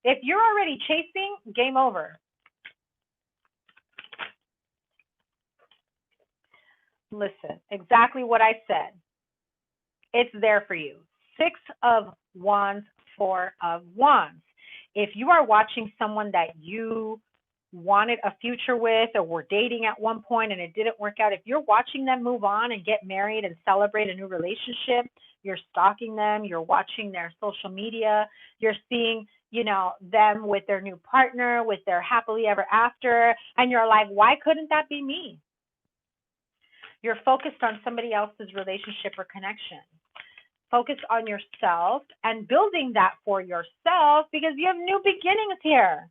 S1: If you're already chasing, game over. Listen, exactly what I said. It's there for you. Six of Wands, Four of Wands. If you are watching someone that you wanted a future with or were dating at one point and it didn't work out, if you're watching them move on and get married and celebrate a new relationship, you're stalking them, you're watching their social media, you're seeing, you know, them with their new partner, with their happily ever after, and you're like, why couldn't that be me? You're focused on somebody else's relationship or connection. Focus on yourself and building that for yourself because you have new beginnings here.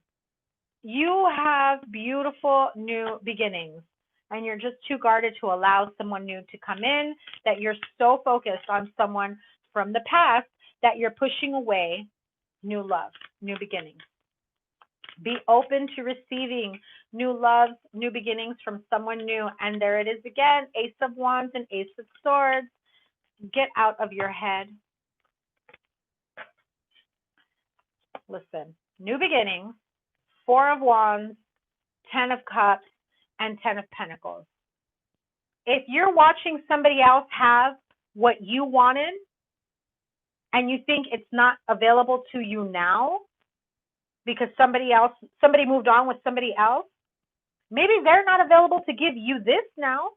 S1: You have beautiful new beginnings and you're just too guarded to allow someone new to come in, that you're so focused on someone from the past that you're pushing away new love, new beginnings. Be open to receiving new loves, new beginnings from someone new. And there it is again, Ace of Wands and Ace of Swords. Get out of your head. Listen, new beginnings, Four of Wands, Ten of Cups, and Ten of Pentacles. If you're watching somebody else have what you wanted and you think it's not available to you now because somebody moved on with somebody else, maybe they're not available to give you this now.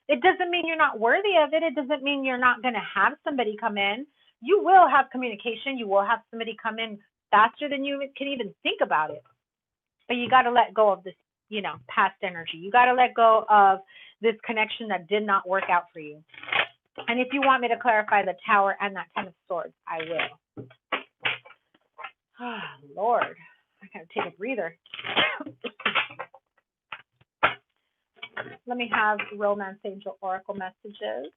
S1: It doesn't mean you're not worthy of it. It doesn't mean you're not going to have somebody come in. You will have communication. You will have somebody come in faster than you can even think about it. But you got to let go of this, you know, past energy. You got to let go of this connection that did not work out for you. And if you want me to clarify the Tower and that Ten of Swords, I will. Oh, Lord, I got to take a breather. Let me have Romance Angel Oracle messages.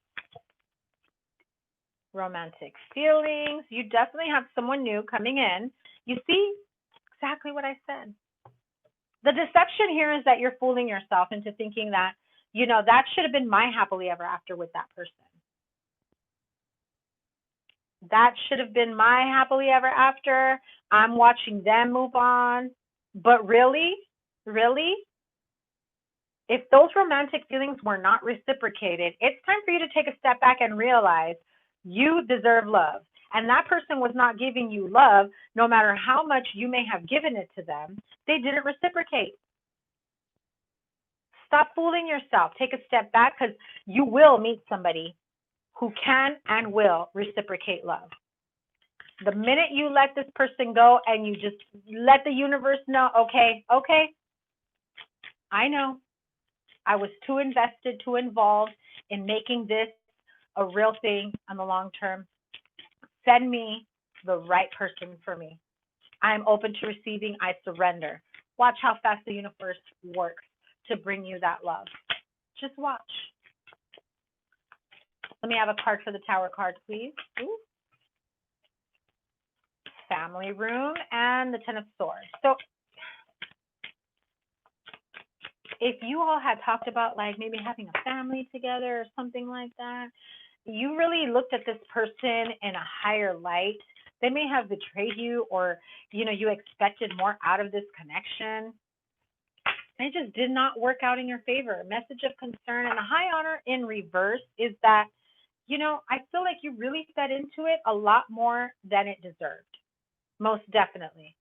S1: romantic feelings. You definitely have someone new coming in. You see exactly what I said. The deception here is that you're fooling yourself into thinking that, you know, that should have been my happily ever after with that person. That should have been my happily ever after. I'm watching them move on. But really, really, if those romantic feelings were not reciprocated, it's time for you to take a step back and realize you deserve love. And that person was not giving you love, no matter how much you may have given it to them. They didn't reciprocate. Stop fooling yourself. Take a step back, because you will meet somebody who can and will reciprocate love. The minute you let this person go and you just let the universe know, okay, I know. I was too invested, too involved in making this a real thing on the long term. Send me the right person for me. I'm open to receiving. I surrender. Watch how fast the universe works to bring you that love. Just watch. Let me have a card for the Tower card, please. Ooh. Family room and the Ten of Swords. So if you all had talked about like maybe having a family together or something like that, you really looked at this person in a higher light. They may have betrayed you, or, you know, you expected more out of this connection. It just did not work out in your favor. Message of concern and a high honor in reverse is that, you know, I feel like you really fed into it a lot more than it deserved. Most definitely.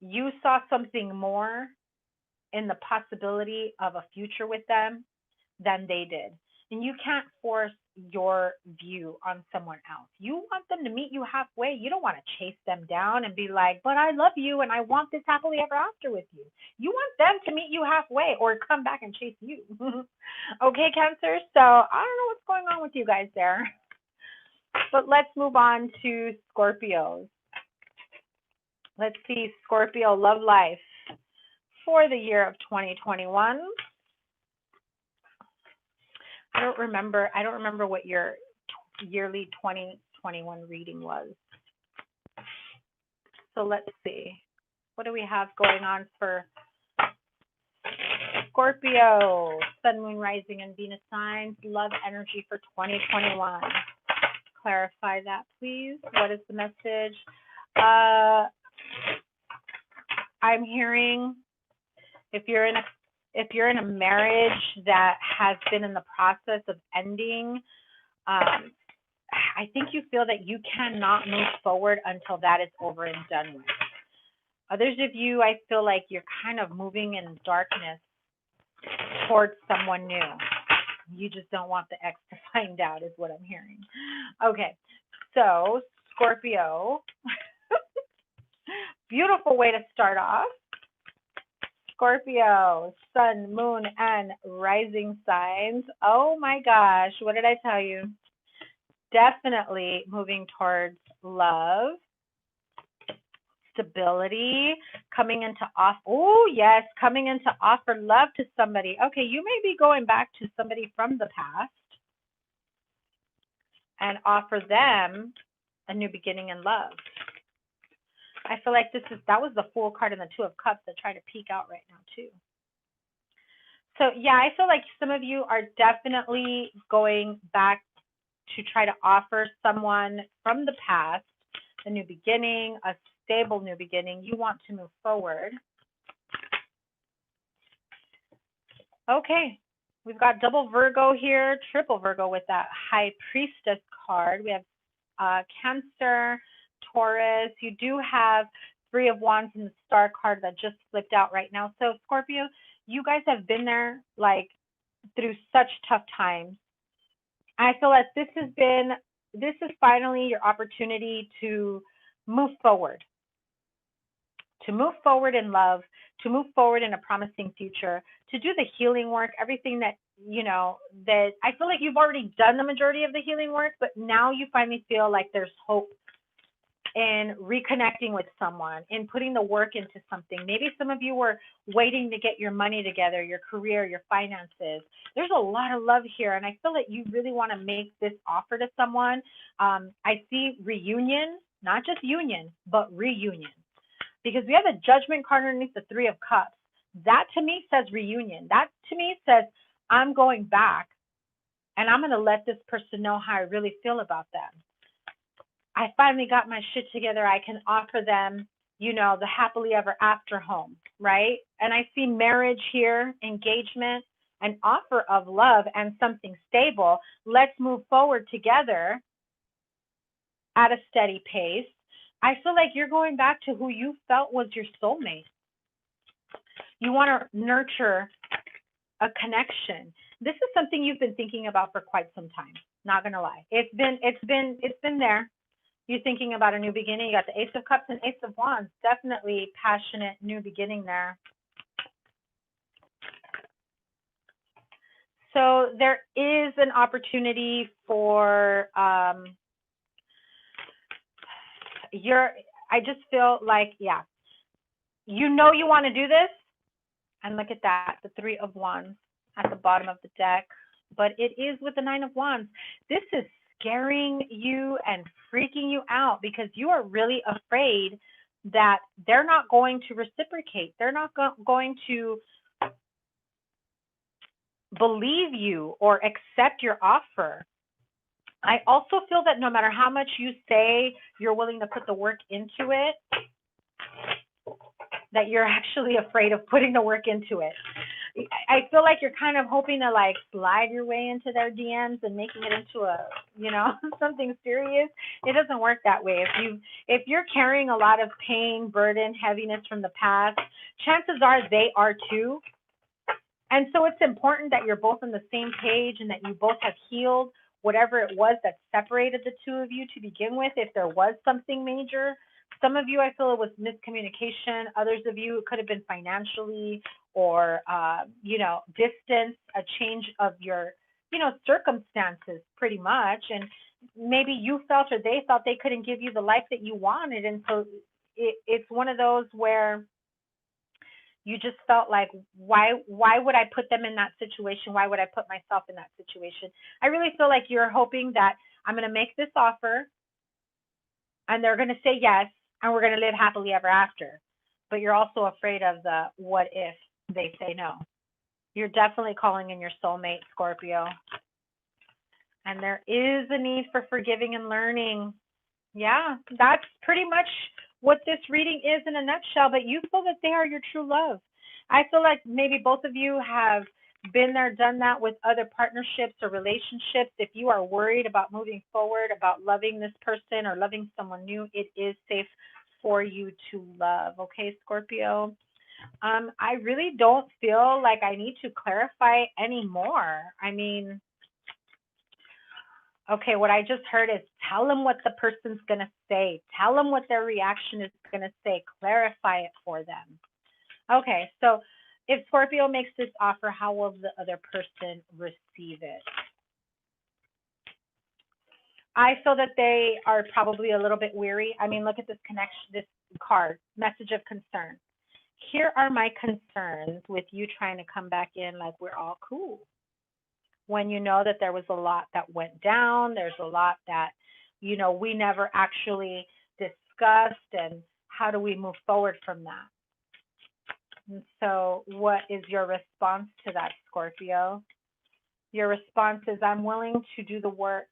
S1: You saw something more in the possibility of a future with them than they did. And you can't force your view on someone else. You want them to meet you halfway. You don't want to chase them down and be like, but I love you and I want this happily ever after with you. You want them to meet you halfway or come back and chase you. Okay, Cancer? So I don't know what's going on with you guys there. But let's move on to Scorpios. Let's see, Scorpio love life for the year of 2021. I don't remember what your yearly 2021 reading was. So let's see. What do we have going on for Scorpio? Sun, Moon, Rising, and Venus signs. Love energy for 2021. Clarify that, please. What is the message? I'm hearing if you're in a marriage that has been in the process of ending, I think you feel that you cannot move forward until that is over and done with. Others of you, I feel like you're kind of moving in darkness towards someone new. You just don't want the ex to find out is what I'm hearing. Okay, so Scorpio, beautiful way to start off. Scorpio, Sun, Moon, and Rising signs. Oh my gosh, what did I tell you? Definitely moving towards love, stability, coming into offer love to somebody. Okay, you may be going back to somebody from the past and offer them a new beginning in love. I feel like that was the Fool card and the Two of Cups that try to peek out right now too. So yeah, I feel like some of you are definitely going back to try to offer someone from the past a new beginning, a stable new beginning. You want to move forward. Okay, we've got double Virgo here, triple Virgo with that High Priestess card. We have Cancer, Taurus. You do have Three of Wands in the Star card that just flipped out right now. So Scorpio, you guys have been there like through such tough times. I feel like this is finally your opportunity to move forward. To move forward in love, to move forward in a promising future, to do the healing work, everything that, you know, that I feel like you've already done the majority of the healing work, but now you finally feel like there's hope in reconnecting with someone, in putting the work into something. Maybe some of you were waiting to get your money together, your career, your finances. There's a lot of love here, and I feel that you really want to make this offer to someone. I see reunion, not just union, but reunion, because we have the Judgment card underneath the Three of Cups. That to me says reunion. That to me says I'm going back and I'm going to let this person know how I really feel about them. I finally got my shit together. I can offer them, you know, the happily ever after home, right? And I see marriage here, engagement, an offer of love and something stable. Let's move forward together at a steady pace. I feel like you're going back to who you felt was your soulmate. You want to nurture a connection. This is something you've been thinking about for quite some time. Not gonna lie, it's been there. You're thinking about a new beginning. You got the Ace of Cups and Ace of Wands. Definitely passionate new beginning there. So there is an opportunity for I just feel like, yeah, you know you want to do this. And look at that, the Three of Wands at the bottom of the deck. But it is with the Nine of Wands. This is scaring you and freaking you out because you are really afraid that they're not going to reciprocate. They're not going to believe you or accept your offer. I also feel that no matter how much you say you're willing to put the work into it, that you're actually afraid of putting the work into it. I feel like you're kind of hoping to like slide your way into their DMs and making it into a, you know, something serious. It doesn't work that way. If you're carrying a lot of pain, burden, heaviness from the past, chances are they are too. And so it's important that you're both on the same page and that you both have healed whatever it was that separated the two of you to begin with, if there was something major. Some of you, I feel it was miscommunication. Others of you, it could have been financially or, you know, distance, a change of your, you know, circumstances pretty much. And maybe you felt or they felt they couldn't give you the life that you wanted. And so it's one of those where you just felt like, why would I put them in that situation? Why would I put myself in that situation? I really feel like you're hoping that I'm going to make this offer and they're going to say yes, and we're going to live happily ever after. But you're also afraid of the what if they say no. You're definitely calling in your soulmate, Scorpio. And there is a need for forgiving and learning. Yeah, that's pretty much what this reading is in a nutshell, but you feel that they are your true love. I feel like maybe both of you have been there, done that with other partnerships or relationships. If you are worried about moving forward, about loving this person or loving someone new, it is safe for you to love. Okay, Scorpio? I really don't feel like I need to clarify anymore. I mean, okay, what I just heard is tell them what the person's going to say. Tell them what their reaction is going to say. Clarify it for them. Okay, so if Scorpio makes this offer, how will the other person receive it? I feel that they are probably a little bit weary. I mean, look at this connection, this card, message of concern. Here are my concerns with you trying to come back in like we're all cool. When you know that there was a lot that went down, there's a lot that, you know, we never actually discussed, and how do we move forward from that? And so what is your response to that, Scorpio? Your response is, I'm willing to do the work.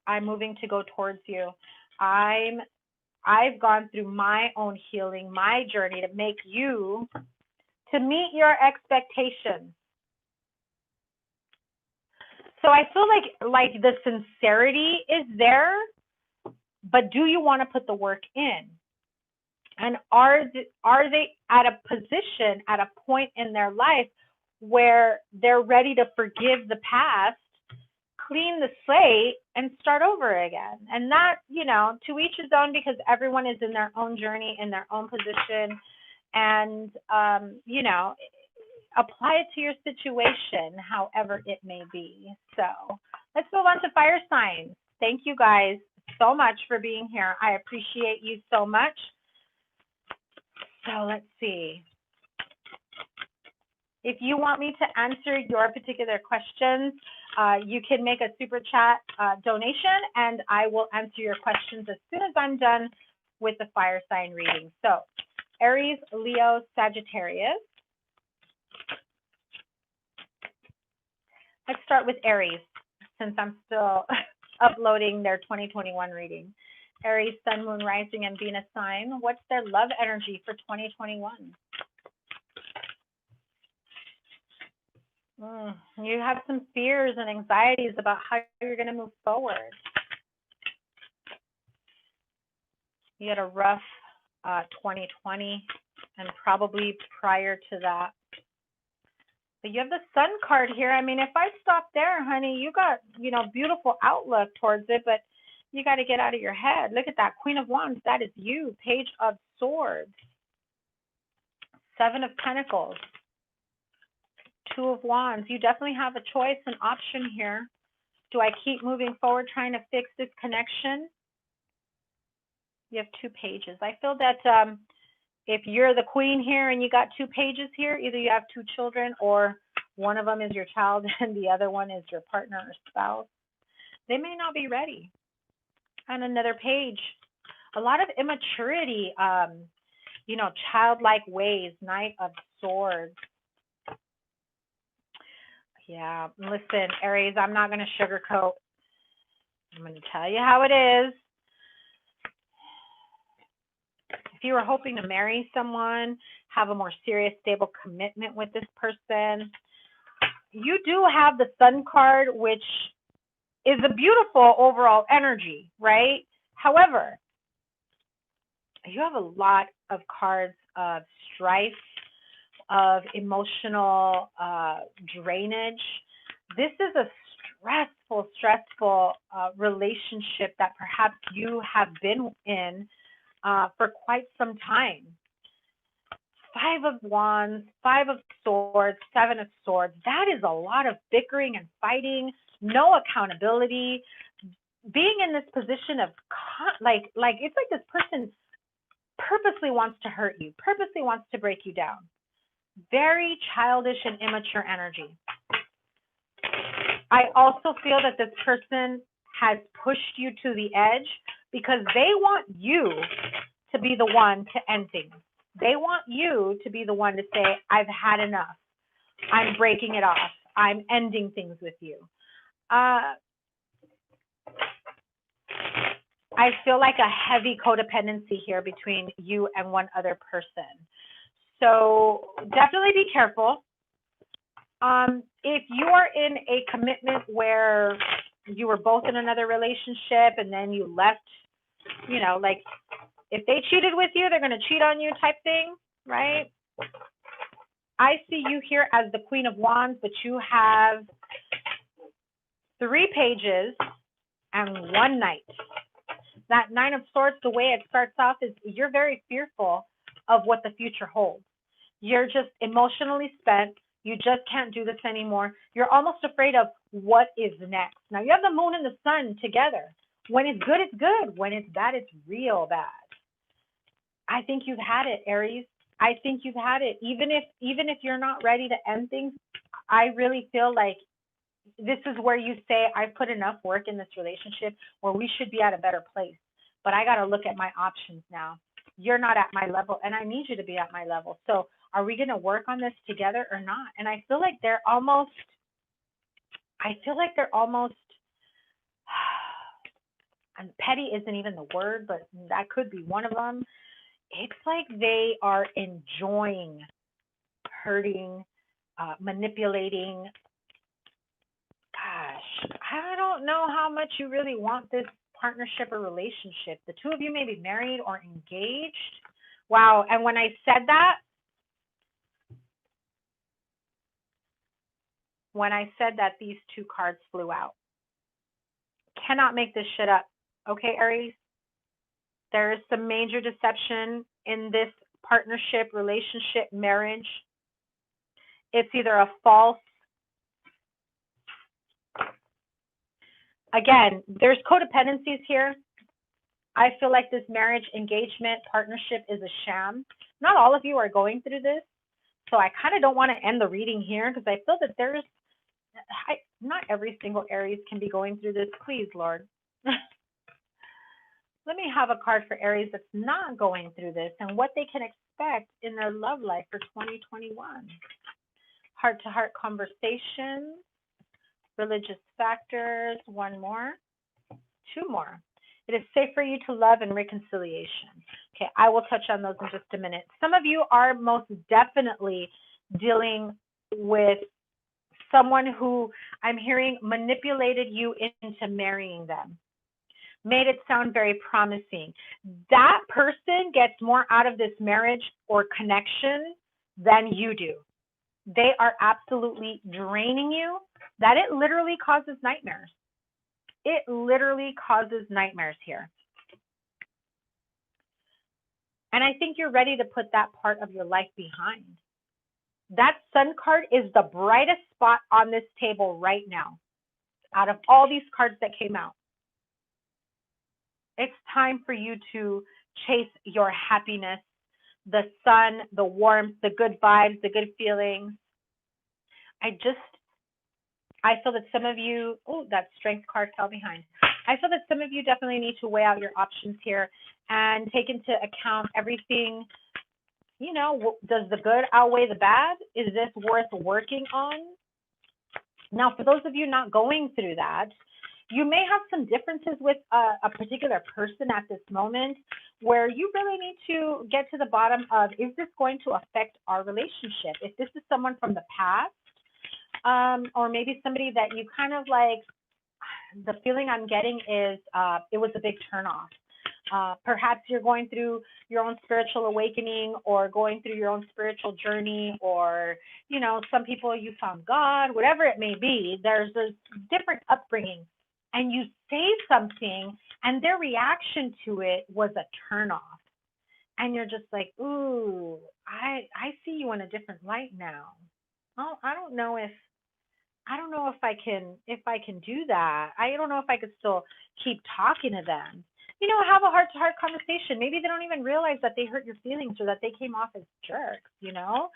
S1: I'm moving to go towards you. I've gone through my own healing, my journey to make you, to meet your expectations. So I feel like the sincerity is there, but do you want to put the work in? And are they at a position, at a point in their life where they're ready to forgive the past, clean the slate, and start over again? And that, you know, to each his own, because everyone is in their own journey, in their own position. And, you know, apply it to your situation, however it may be. So let's move on to fire signs. Thank you guys so much for being here. I appreciate you so much. So let's see. If you want me to answer your particular questions, you can make a super chat donation, and I will answer your questions as soon as I'm done with the fire sign reading. So Aries, Leo, Sagittarius. Let's start with Aries, since I'm still uploading their 2021 reading. Aries, Sun, Moon, Rising, and Venus sign. What's their love energy for 2021? You have some fears and anxieties about how you're going to move forward. You had a rough 2020 and probably prior to that. But you have the Sun card here. I mean, if I stop there, honey, you got, beautiful outlook towards it, but you got to get out of your head. Look at that. Queen of Wands. That is you. Page of Swords. Seven of Pentacles. Two of Wands. You definitely have a choice, an option here. Do I keep moving forward trying to fix this connection? You have two pages. I feel that if you're the queen here and you got two pages here, either you have two children or one of them is your child and the other one is your partner or spouse. They may not be ready. And another page, a lot of immaturity, childlike ways, Knight of Swords. Yeah, listen, Aries, I'm not going to sugarcoat. I'm going to tell you how it is. If you were hoping to marry someone, have a more serious, stable commitment with this person, you do have the Sun card, which is a beautiful overall energy, right? However, you have a lot of cards of strife, of emotional drainage. This is a stressful relationship that perhaps you have been in for quite some time. Five of Wands, Five of Swords, Seven of Swords. That is a lot of bickering and fighting, no accountability, being in this position of it's like this person purposely wants to hurt you, purposely wants to break you down. Very childish and immature energy. I also feel that this person has pushed you to the edge because they want you to be the one to end things. They want you to be the one to say, I've had enough. I'm breaking it off. I'm ending things with you. I feel like a heavy codependency here between you and one other person. So definitely be careful. If you are in a commitment where you were both in another relationship and then you left, if they cheated with you, they're going to cheat on you type thing, right? I see you here as the Queen of Wands, but you have 3 pages and 1 knight. That Nine of Swords, the way it starts off is you're very fearful of what the future holds. You're just emotionally spent. You just can't do this anymore. You're almost afraid of what is next. Now, you have the moon and the sun together. When it's good, it's good. When it's bad, it's real bad. I think you've had it, Aries. I think you've had it. Even if you're not ready to end things, I really feel like this is where you say, I've put enough work in this relationship where we should be at a better place. But I got to look at my options now. You're not at my level, and I need you to be at my level. So are we going to work on this together or not? And I feel like they're almost, and petty isn't even the word, but that could be one of them. It's like they are enjoying hurting, manipulating. Gosh, I don't know how much you really want this partnership or relationship. The two of you may be married or engaged. Wow. And when I said that, these 2 cards flew out. Cannot make this shit up. Okay, Aries? There is some major deception in this partnership, relationship, marriage. It's either a false. Again, there's codependencies here. I feel like this marriage, engagement, partnership is a sham. Not all of you are going through this. So I kind of don't want to end the reading here because I feel that not every single Aries can be going through this. Please, Lord. Let me have a card for Aries that's not going through this and what they can expect in their love life for 2021. Heart-to-heart conversations, religious factors, one more, two more. It is safe for you to love and reconciliation. Okay, I will touch on those in just a minute. Some of you are most definitely dealing with someone who I'm hearing manipulated you into marrying them, made it sound very promising. That person gets more out of this marriage or connection than you do. They are absolutely draining you, that it literally causes nightmares. It literally causes nightmares here. And I think you're ready to put that part of your life behind. That Sun card is the brightest spot on this table right now, out of all these cards that came out. It's time for you to chase your happiness, the sun, the warmth, the good vibes, the good feelings. I feel that some of you, that Strength card fell behind. I feel that some of you definitely need to weigh out your options here and take into account everything. You know, does the good outweigh the bad? Is this worth working on? Now, for those of you not going through that, you may have some differences with a particular person at this moment where you really need to get to the bottom of, is this going to affect our relationship? If this is someone from the past, or maybe somebody that you kind of like, the feeling I'm getting is it was a big turnoff. Perhaps you're going through your own spiritual awakening or going through your own spiritual journey, or, you know, some people you found God, whatever it may be. There's a different upbringing, and you say something and their reaction to it was a turnoff. And you're just like, ooh, I see you in a different light now. Oh, I don't know if I can do that. I don't know if I could still keep talking to them. You know, have a heart-to-heart conversation. Maybe they don't even realize that they hurt your feelings or that they came off as jerks, you know?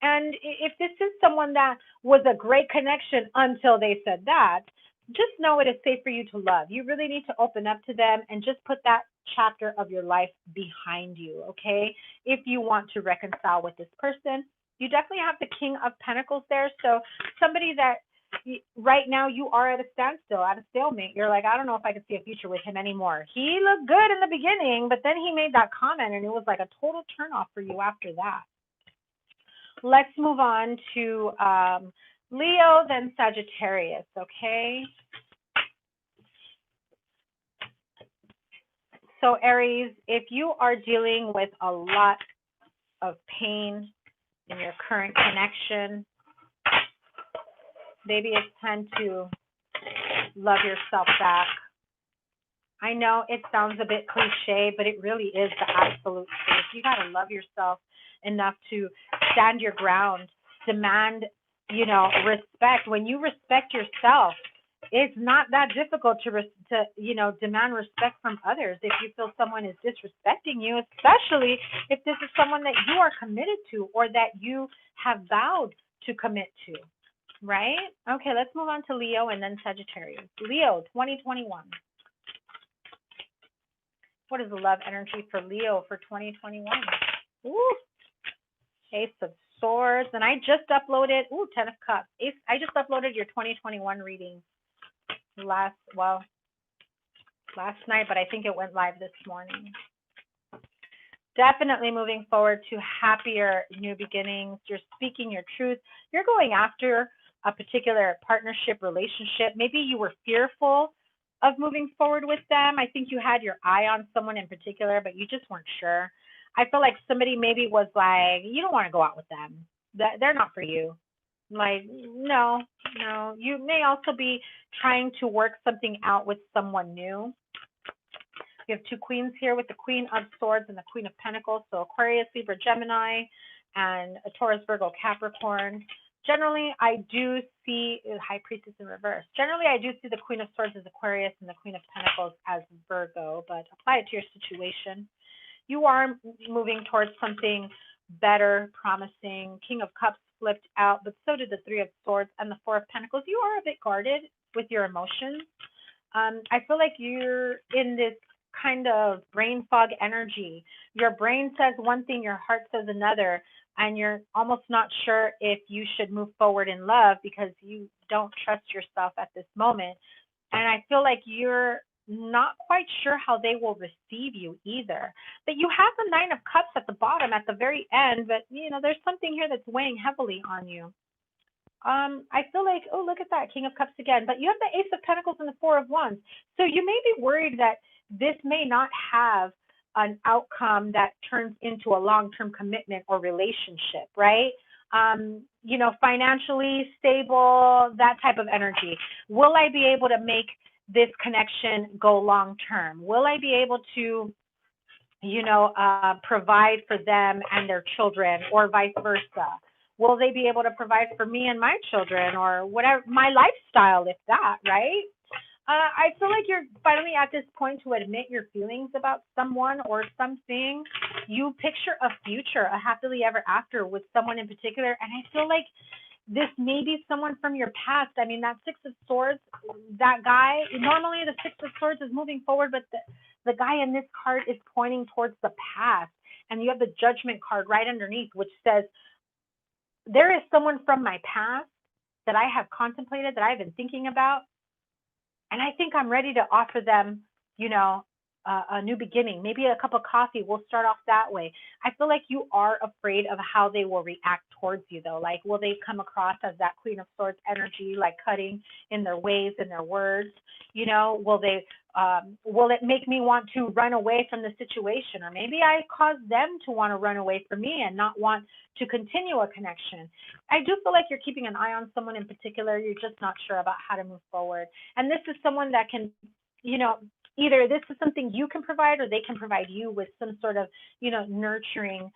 S1: And if this is someone that was a great connection until they said that, just know it is safe for you to love. You really need to open up to them and just put that chapter of your life behind you, okay? If you want to reconcile with this person, you definitely have the King of Pentacles there. So somebody that right now you are at a standstill, at a stalemate. You're like, I don't know if I could see a future with him anymore. He looked good in the beginning, but then he made that comment and it was like a total turnoff for you after that. Let's move on to Leo, then Sagittarius, okay? So Aries, if you are dealing with a lot of pain in your current connection, maybe it's time to love yourself back. I know it sounds a bit cliche, but it really is the absolute truth. You got to love yourself enough to stand your ground, demand, respect. When you respect yourself, it's not that difficult to demand respect from others if you feel someone is disrespecting you, especially if this is someone that you are committed to or that you have vowed to commit to, right? Okay, let's move on to Leo and then Sagittarius. Leo, 2021. What is the love energy for Leo for 2021? Ooh, Ace of Swords. And I just uploaded, 10 of Cups. I just uploaded your 2021 reading last night, but I think it went live this morning. Definitely moving forward to happier new beginnings. You're speaking your truth. You're going after a particular partnership, relationship. Maybe you were fearful of moving forward with them. I think you had your eye on someone in particular, but you just weren't sure. I feel like somebody maybe was like, you don't want to go out with them. They're not for you. Like, no. You may also be trying to work something out with someone new. We have two queens here with the Queen of Swords and the Queen of Pentacles. So Aquarius, Libra, Gemini, and a Taurus, Virgo, Capricorn. Generally, I do see High Priestess in reverse. Generally, I do see the Queen of Swords as Aquarius and the Queen of Pentacles as Virgo, but apply it to your situation. You are moving towards something better, promising. King of Cups flipped out, but so did the Three of Swords and the Four of Pentacles. You are a bit guarded with your emotions. I feel like you're in this kind of brain fog energy. Your brain says one thing, your heart says another, and you're almost not sure if you should move forward in love because you don't trust yourself at this moment. And I feel like you're not quite sure how they will receive you either. But you have the Nine of Cups at the bottom at the very end, but there's something here that's weighing heavily on you. I feel like, oh, look at that, King of Cups again. But you have the Ace of Pentacles and the Four of Wands. So you may be worried that this may not have an outcome that turns into a long-term commitment or relationship, right? Financially stable, that type of energy. Will I be able to make this connection go long-term? Will I be able to, provide for them and their children, or vice versa? Will they be able to provide for me and my children, or whatever, my lifestyle, if that, right? I feel like you're finally at this point to admit your feelings about someone or something. You picture a future, a happily ever after with someone in particular, and I feel like this may be someone from your past. I mean, that Six of Swords, that guy, normally the Six of Swords is moving forward, but the guy in this card is pointing towards the past, and you have the Judgment card right underneath, which says, there is someone from my past that I have contemplated, that I've been thinking about, and I think I'm ready to offer them, a new beginning, maybe a cup of coffee. We'll start off that way. I feel like you are afraid of how they will react towards you, though. Like, will they come across as that Queen of Swords energy, like cutting in their ways and their words? Will it make me want to run away from the situation? Or maybe I cause them to want to run away from me and not want to continue a connection. I do feel like you're keeping an eye on someone in particular. You're just not sure about how to move forward. And this is someone that can, either this is something you can provide, or they can provide you with some sort of, nurturing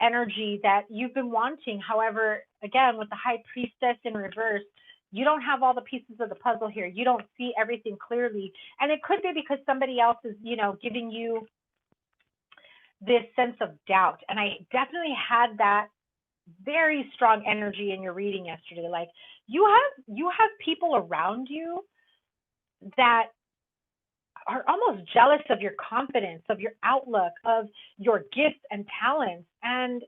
S1: energy that you've been wanting. However, again, with the High Priestess in reverse, you don't have all the pieces of the puzzle here. You don't see everything clearly. And it could be because somebody else is, giving you this sense of doubt. And I definitely had that very strong energy in your reading yesterday. Like, you have people around you that are almost jealous of your confidence, of your outlook, of your gifts and talents. And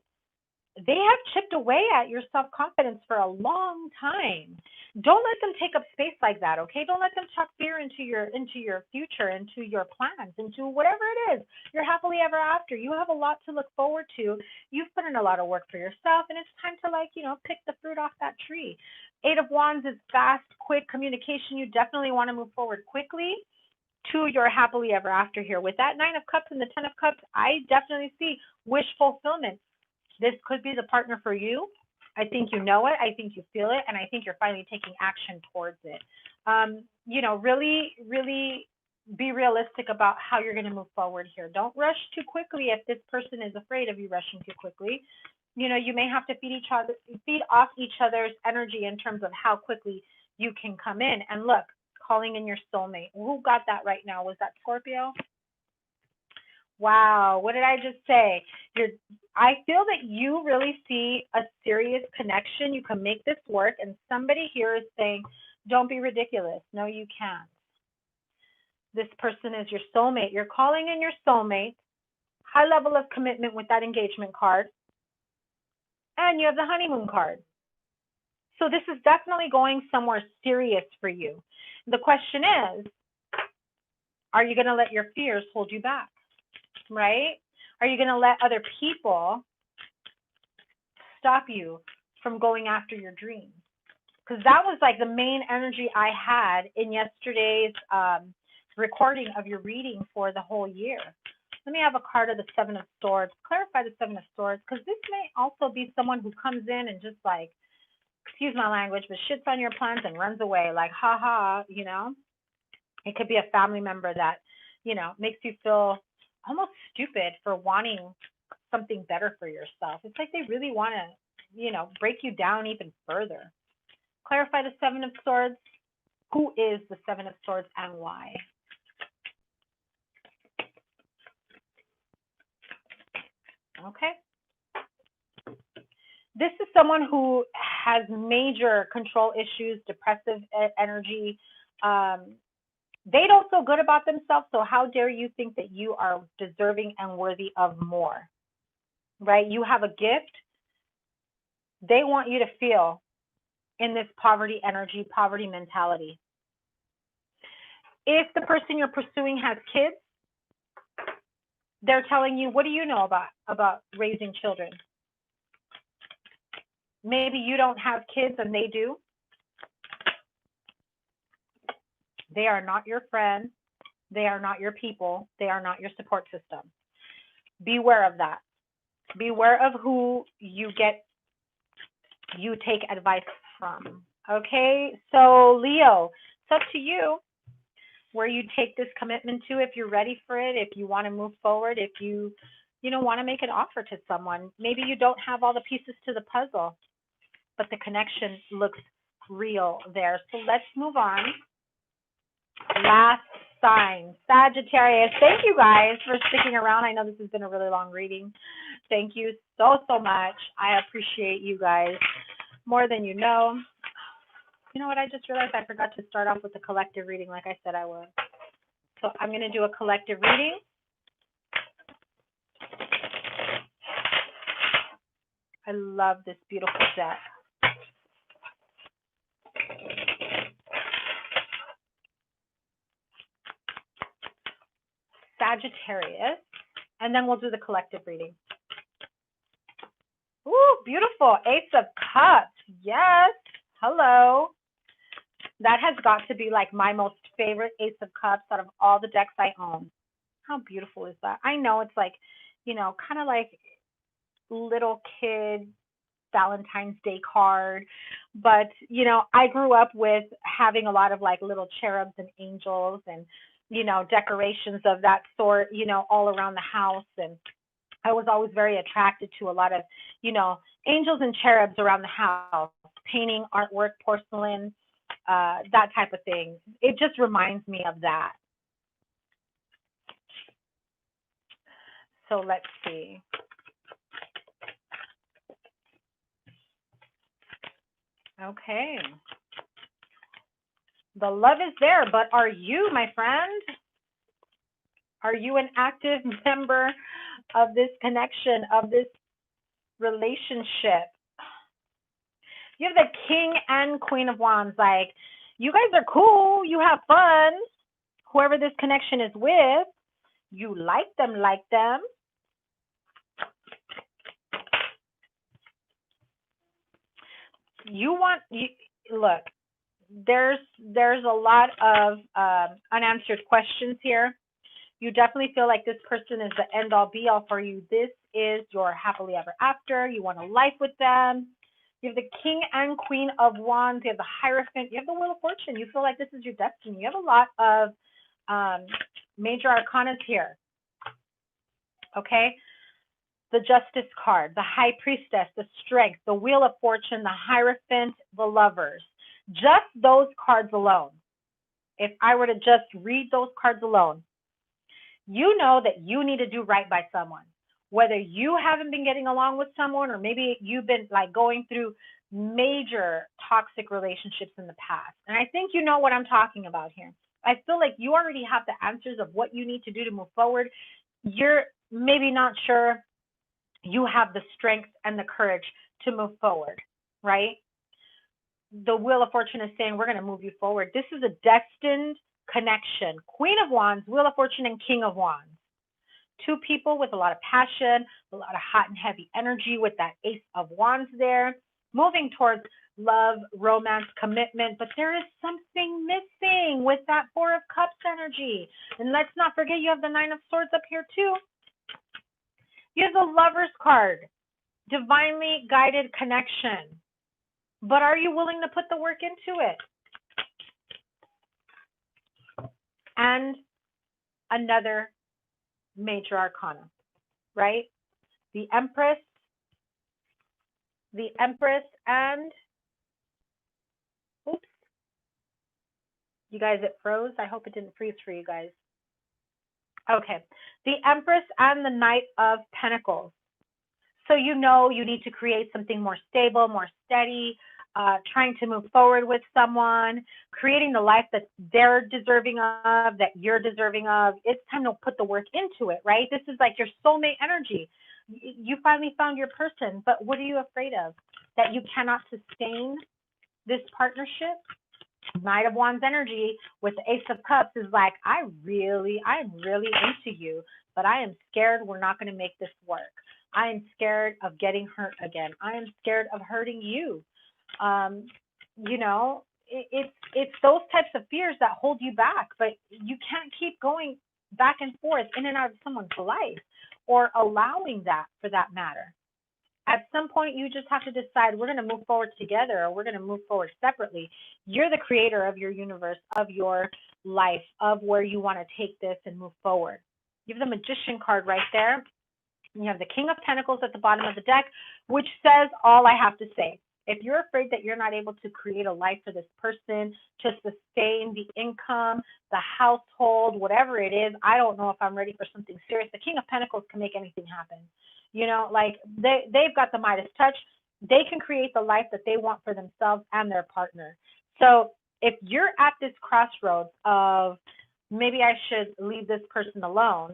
S1: they have chipped away at your self-confidence for a long time. Don't let them take up space like that, okay? Don't let them chuck fear into your future, into your plans, into whatever it is. You're happily ever after. You have a lot to look forward to. You've put in a lot of work for yourself, and it's time to pick the fruit off that tree. Eight of Wands is fast, quick communication. You definitely want to move forward quickly to your happily ever after here. With that Nine of Cups and the Ten of Cups, I definitely see wish fulfillment. This could be the partner for you. I think you know it. I think you feel it. And I think you're finally taking action towards it. Really, really be realistic about how you're going to move forward here. Don't rush too quickly if this person is afraid of you rushing too quickly. You may have to feed off each other's energy in terms of how quickly you can come in. And look, calling in your soulmate. Who got that right now? Was that Scorpio? Wow, what did I just say? I feel that you really see a serious connection. You can make this work, and somebody here is saying, don't be ridiculous. No, you can't. This person is your soulmate. You're calling in your soulmate. High level of commitment with that engagement card. And you have the honeymoon card. So this is definitely going somewhere serious for you. The question is, are you going to let your fears hold you back? Right? Are you going to let other people stop you from going after your dreams? Because that was like the main energy I had in yesterday's recording of your reading for the whole year. Let me have a card of the Seven of Swords. Clarify the Seven of Swords, because this may also be someone who comes in and just like, excuse my language, but shits on your plans and runs away like, ha ha, It could be a family member that, makes you feel almost stupid for wanting something better for yourself. It's like they really want to break you down even further. Clarify the Seven of Swords. Who is the Seven of Swords and why? Okay. This is someone who has major control issues, depressive energy. They don't feel good about themselves, so how dare you think that you are deserving and worthy of more, right? You have a gift. They want you to feel in this poverty energy, poverty mentality. If the person you're pursuing has kids, they're telling you, what do you know about raising children? Maybe you don't have kids and they do. They are not your friend. They are not your people. They are not your support system. Beware of that. Beware of who you take advice from. Okay, so Leo, it's up to you where you take this commitment to, if you're ready for it, if you want to move forward, if you want to make an offer to someone. Maybe you don't have all the pieces to the puzzle, but the connection looks real there. So let's move on. Last sign, Sagittarius. Thank you guys for sticking around. I know this has been a really long reading. Thank you so much. I appreciate you guys more than you know. You know what? I just realized I forgot to start off with the collective reading like I said I would. So I'm going to do a collective reading. I love this beautiful deck. Sagittarius, and then we'll do the collective reading. Ooh, beautiful. Ace of Cups. Yes. Hello. That has got to be like my most favorite Ace of Cups out of all the decks I own. How beautiful is that? I know it's like, kind of like little kid Valentine's Day card, but I grew up with having a lot of like little cherubs and angels and decorations of that sort, all around the house. And I was always very attracted to a lot of, angels and cherubs around the house, painting, artwork, porcelain, that type of thing. It just reminds me of that. So let's see. Okay. The love is there, but are you, my friend? Are you an active member of this connection, of this relationship? You have the King and Queen of Wands. Like, you guys are cool. You have fun. Whoever this connection is with, you like them. Look, there's a lot of unanswered questions here. You definitely feel like this person is the end all be all for you. This is your happily ever after. You want a life with them. You have the King and Queen of Wands. You have the Hierophant. You have the Wheel of Fortune. You feel like this is your destiny. You have a lot of major arcanas here. Okay? The Justice card, the High Priestess, the Strength, the Wheel of Fortune, the Hierophant, the Lovers. Just those cards alone. If I were to just read those cards alone, you know that you need to do right by someone. Whether you haven't been getting along with someone, or maybe you've been like going through major toxic relationships in the past. And I think you know what I'm talking about here. I feel like you already have the answers of what you need to do to move forward. You're maybe not sure you have the strength and the courage to move forward, right? The Wheel of Fortune is saying we're going to move you forward. This is a destined connection. Queen of Wands, Wheel of Fortune, and King of Wands. Two people with a lot of passion, a lot of hot and heavy energy with that Ace of Wands there, moving towards love, romance, commitment. But there is something missing with that Four of Cups energy. And let's not forget you have the Nine of Swords up here too. You have the Lover's card, divinely guided connection. But are you willing to put the work into it? And another major arcana, right? The Empress the Empress and, oops, you guys, it froze. I hope it didn't freeze for you guys. Okay, the Empress and the Knight of Pentacles. So you know you need to create something more stable, more steady, trying to move forward with someone, creating the life that they're deserving of, that you're deserving of. It's time to put the work into it, right? This is like your soulmate energy. You finally found your person, but what are you afraid of? That you cannot sustain this partnership? Knight of Wands energy with the Ace of Cups is like, I'm really into you, but I am scared we're not going to make this work. I am scared of getting hurt again. I am scared of hurting you. You know, it's those types of fears that hold you back, but you can't keep going back and forth in and out of someone's life or allowing that, for that matter. At some point, you just have to decide, we're going to move forward together or we're going to move forward separately. You're the creator of your universe, of your life, of where you want to take this and move forward. You have the Magician card right there. You have the King of Pentacles at the bottom of the deck, which says all I have to say. If you're afraid that you're not able to create a life for this person, to sustain the income, the household, whatever it is, I don't know if I'm ready for something serious. The King of Pentacles can make anything happen. You know, like they've got the Midas touch. They can create the life that they want for themselves and their partner. So if you're at this crossroads of maybe I should leave this person alone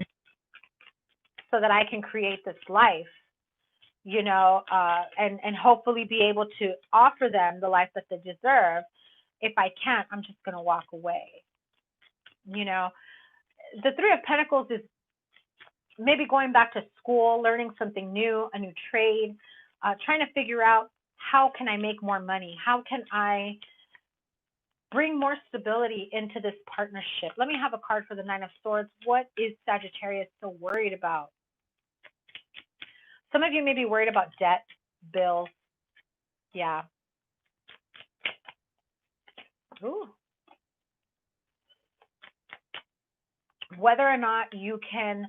S1: so that I can create this life, you know, and hopefully be able to offer them the life that they deserve. If I can't, I'm just going to walk away. You know, the Three of Pentacles is maybe going back to school, learning something new, a new trade, trying to figure out how can I make more money? How can I bring more stability into this partnership? Let me have a card for the Nine of Swords. What is Sagittarius so worried about? Some of you may be worried about debt, bills. Yeah. Ooh. Whether or not you can,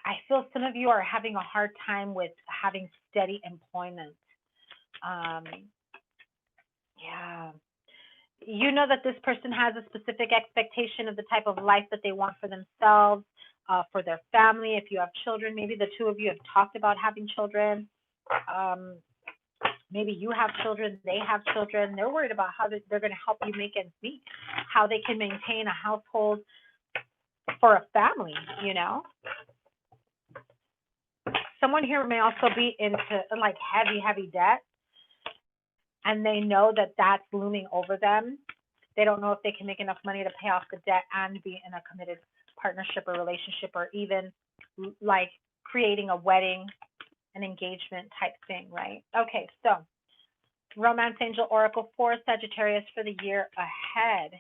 S1: I feel some of you are having a hard time with having steady employment. Yeah. You know that this person has a specific expectation of the type of life that they want for themselves, for their family. If you have children, maybe the two of you have talked about having children. Maybe you have children, they have children. They're worried about how they're going to help you make ends meet, how they can maintain a household for a family, you know. Someone here may also be into like heavy debt, and they know that that's looming over them. They don't know if they can make enough money to pay off the debt and be in a committed partnership or relationship, or even like creating a wedding, an engagement type thing, right? Okay, so Romance Angel Oracle for Sagittarius for the year ahead.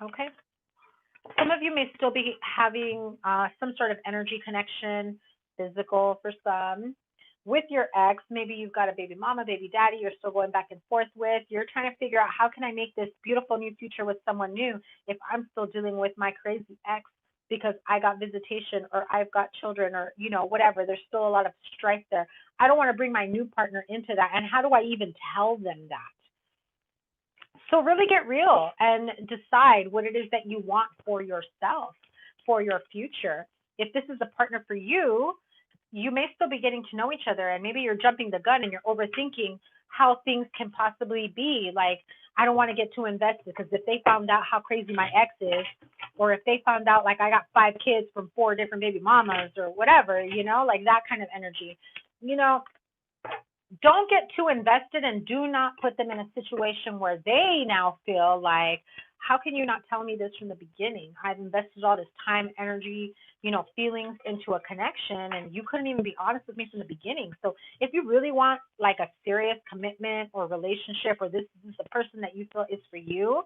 S1: Okay. Some of you may still be having some sort of energy connection, physical for some, with your ex. Maybe you've got a baby mama, baby daddy you're still going back and forth with. You're trying to figure out, how can I make this beautiful new future with someone new if I'm still dealing with my crazy ex because I got visitation or I've got children or, you know, whatever. There's still a lot of strife there. I don't want to bring my new partner into that. And how do I even tell them that? So really get real and decide what it is that you want for yourself, for your future. If this is a partner for you, you may still be getting to know each other, and maybe you're jumping the gun and you're overthinking how things can possibly be. Like, I don't want to get too invested because if they found out how crazy my ex is, or if they found out like I got 5 kids from 4 different baby mamas or whatever, you know, like that kind of energy, you know, don't get too invested, and do not put them in a situation where they now feel like, how can you not tell me this from the beginning? I've invested all this time, energy, you know, feelings into a connection, and you couldn't even be honest with me from the beginning. So if you really want like a serious commitment or relationship, or this is the person that you feel is for you,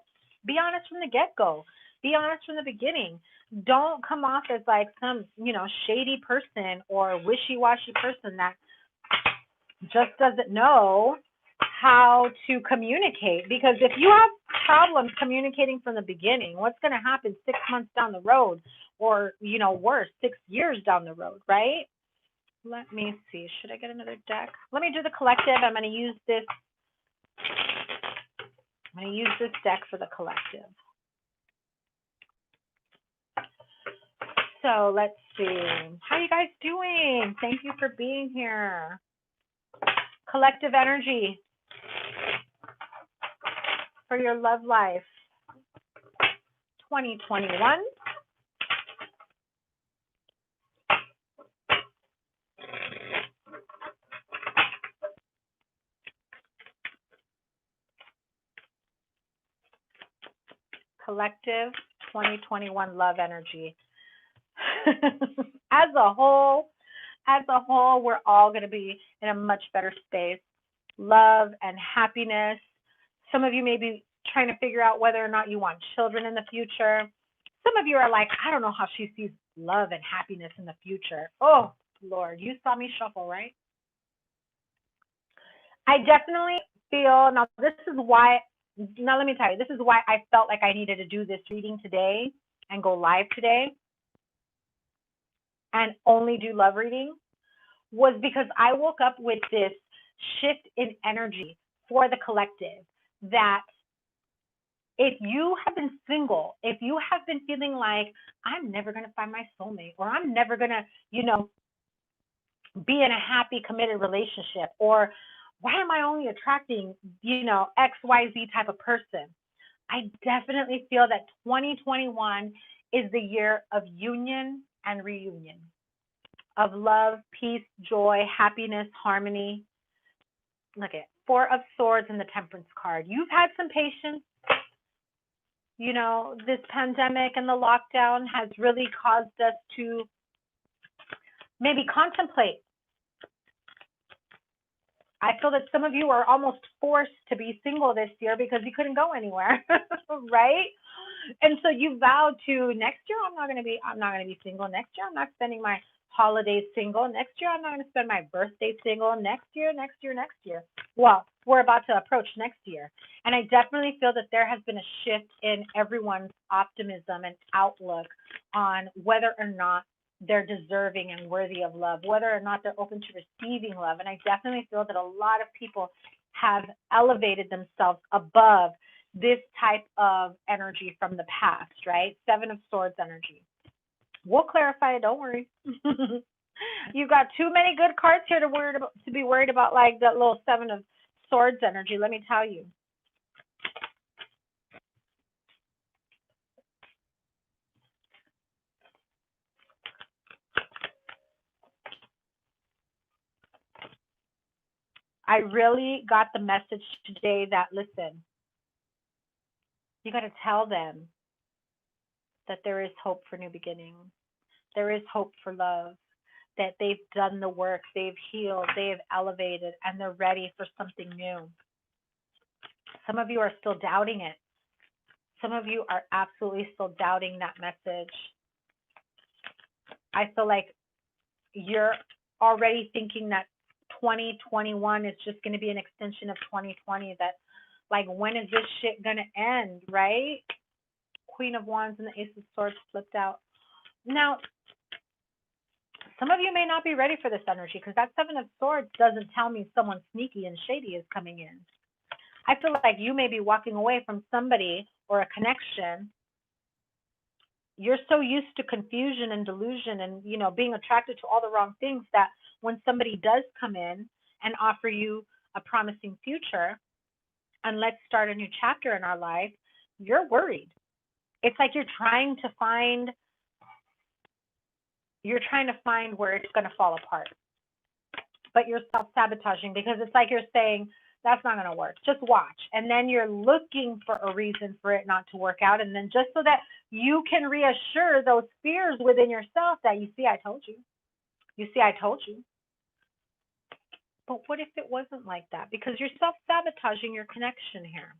S1: be honest from the get-go. Be honest from the beginning. Don't come off as like some, you know, shady person or wishy-washy person that just doesn't know how to communicate. Because if you have problems communicating from the beginning, what's going to happen 6 months down the road or, you know, worse, 6 years down the road, right? Let me see. Should I get another deck? Let me do the collective. I'm going to use this. I'm going to use this deck for the collective. So let's see. How are you guys doing? Thank you for being here. Collective energy for your love life 2021. Collective 2021 love energy. As a whole, we're all going to be in a much better space. Love and happiness. Some of you may be trying to figure out whether or not you want children in the future. Some of you are like, I don't know how she sees love and happiness in the future. Oh, Lord, you saw me shuffle, right? I definitely feel, now this is why, now let me tell you, this is why I felt like I needed to do this reading today and go live today and only do love reading, was because I woke up with this shift in energy for the collective, that if you have been single, if you have been feeling like I'm never going to find my soulmate, or I'm never going to, you know, be in a happy, committed relationship, or why am I only attracting, you know, XYZ type of person? I definitely feel that 2021 is the year of union and reunion, of love, peace, joy, happiness, harmony. Look at Four of Swords and the Temperance card. You've had some patience. You know, this pandemic and the lockdown has really caused us to maybe contemplate. I feel that some of you are almost forced to be single this year because you couldn't go anywhere, right? And so you vowed to, next year I'm not going to be single. Next year I'm not spending my holidays single. Next year I'm not going to spend my birthday single. Next year. Well, we're about to approach next year. And I definitely feel that there has been a shift in everyone's optimism and outlook on whether or not they're deserving and worthy of love, whether or not they're open to receiving love. And I definitely feel that a lot of people have elevated themselves above this type of energy from the past, right? Seven of Swords energy. We'll clarify it, don't worry. You've got too many good cards here to be worried about, like that little Seven of Swords energy, let me tell you. I really got the message today that, listen, you got to tell them that there is hope for new beginnings. There is hope for love, that they've done the work, they've healed, they've elevated, and they're ready for something new. Some of you are still doubting it. Some of you are absolutely still doubting that message. I feel like you're already thinking that 2021 is just going to be an extension of 2020, that like, when is this shit going to end, right? Queen of Wands and the Ace of Swords flipped out. Now, some of you may not be ready for this energy, because that Seven of Swords doesn't tell me someone sneaky and shady is coming in. I feel like you may be walking away from somebody or a connection. You're so used to confusion and delusion and, you know, being attracted to all the wrong things, that when somebody does come in and offer you a promising future and let's start a new chapter in our life, you're worried. It's like you're trying to find where it's going to fall apart. But you're self-sabotaging, because it's like you're saying, that's not going to work. Just watch. And then you're looking for a reason for it not to work out. And then just so that you can reassure those fears within yourself that, you see, I told you. You see, I told you. But what if it wasn't like that? Because you're self-sabotaging your connection here.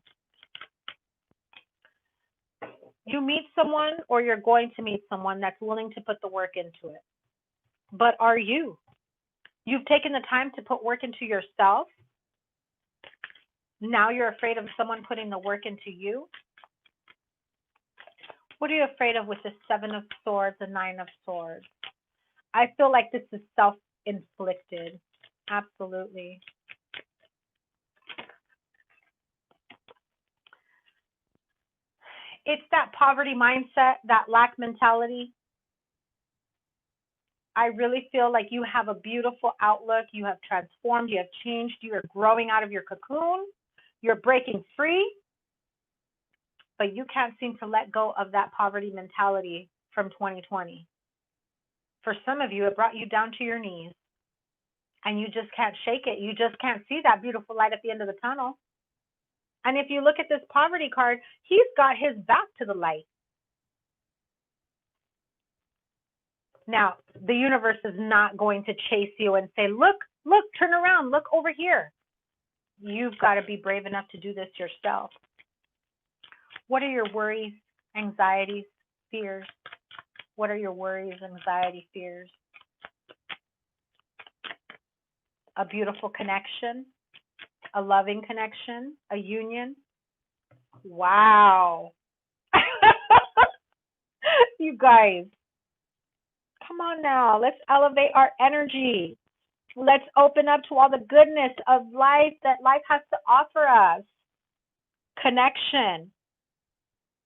S1: You meet someone, or you're going to meet someone that's willing to put the work into it. But are you? You've taken the time to put work into yourself. Now you're afraid of someone putting the work into you. What are you afraid of with the Seven of Swords and Nine of Swords? I feel like this is self-inflicted. Absolutely. It's that poverty mindset, that lack mentality. I really feel like you have a beautiful outlook. You have transformed. You have changed. You are growing out of your cocoon. You're breaking free. But you can't seem to let go of that poverty mentality from 2020. For some of you, it brought you down to your knees. And you just can't shake it. You just can't see that beautiful light at the end of the tunnel. And if you look at this poverty card, he's got his back to the light. Now, the universe is not going to chase you and say, look, turn around, look over here. You've got to be brave enough to do this yourself. What are your worries, anxieties, fears? What are your worries, anxiety, fears? A beautiful connection, a loving connection, a union. Wow. You guys, come on now. Let's elevate our energy. Let's open up to all the goodness of life that life has to offer us. Connection,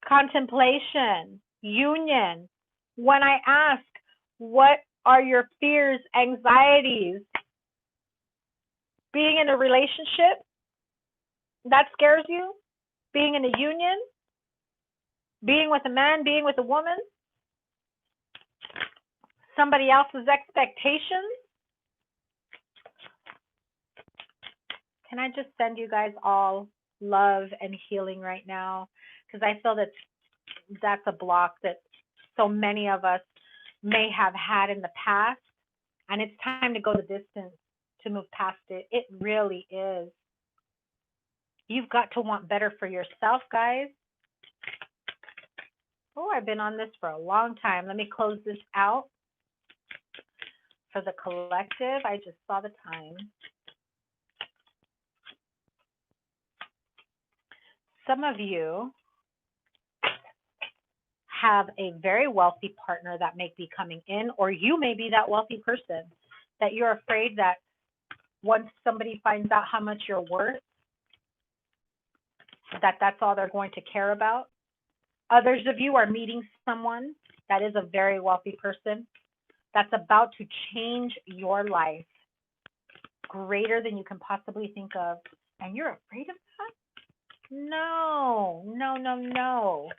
S1: contemplation, union. When I ask, what are your fears, anxieties? Being in a relationship, that scares you? Being in a union? Being with a man, being with a woman? Somebody else's expectations? Can I just send you guys all love and healing right now? Because I feel that that's a block that so many of us may have had in the past, and it's time to go the distance to move past it. It really is. You've got to want better for yourself, guys. Oh, I've been on this for a long time. Let me close this out for the collective. I just saw the time. Some of you have a very wealthy partner that may be coming in, or you may be that wealthy person that you're afraid that once somebody finds out how much you're worth, that's all they're going to care about. Others of you are meeting someone that is a very wealthy person that's about to change your life greater than you can possibly think of, and you're afraid of that? No, no, no, no.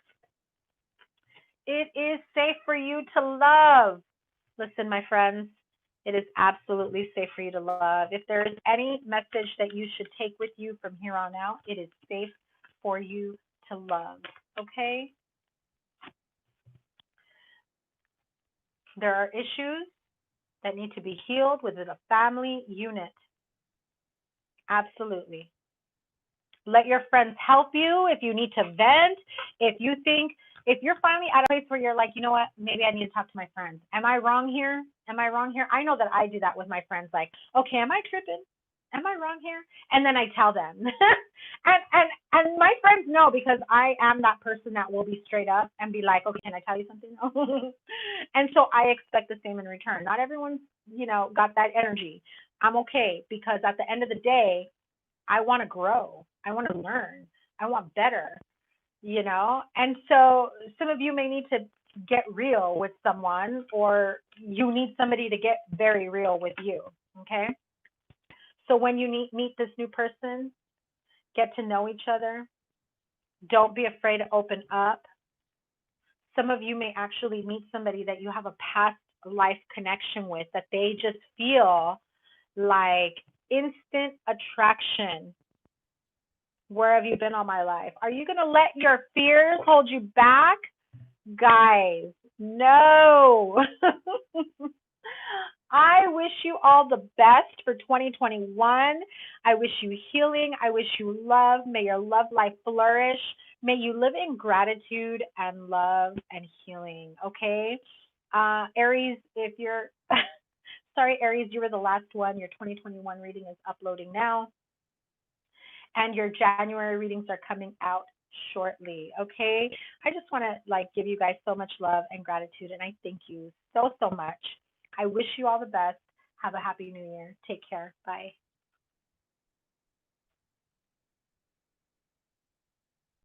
S1: It is safe for you to love. Listen, my friends, it is absolutely safe for you to love. If there is any message that you should take with you from here on out, it is safe for you to love, okay? There are issues that need to be healed within a family unit. Absolutely. Let your friends help you if you need to vent. If you're finally at a place where you're like, you know what, maybe I need to talk to my friends. Am I wrong here? Am I wrong here? I know that I do that with my friends. Like, okay, am I tripping? Am I wrong here? And then I tell them. and my friends know, because I am that person that will be straight up and be like, okay, can I tell you something? And so I expect the same in return. Not everyone's, got that energy. I'm okay, because at the end of the day, I want to grow. I want to learn. I want better, And so some of you may need to get real with someone, or you need somebody to get very real with you, okay? So when you meet this new person, get to know each other. Don't be afraid to open up. Some of you may actually meet somebody that you have a past life connection with, that they just feel like instant attraction. Where have you been all my life? Are you going to let your fears hold you back? Guys, no. I wish you all the best for 2021. I wish you healing. I wish you love. May your love life flourish. May you live in gratitude and love and healing, okay? Aries, if you're, sorry, Aries, you were the last one. Your 2021 reading is uploading now. And your January readings are coming out shortly. Okay. I just want to like give you guys so much love and gratitude, and I thank you so, so much. I wish you all the best. Have a happy new year. Take care. Bye.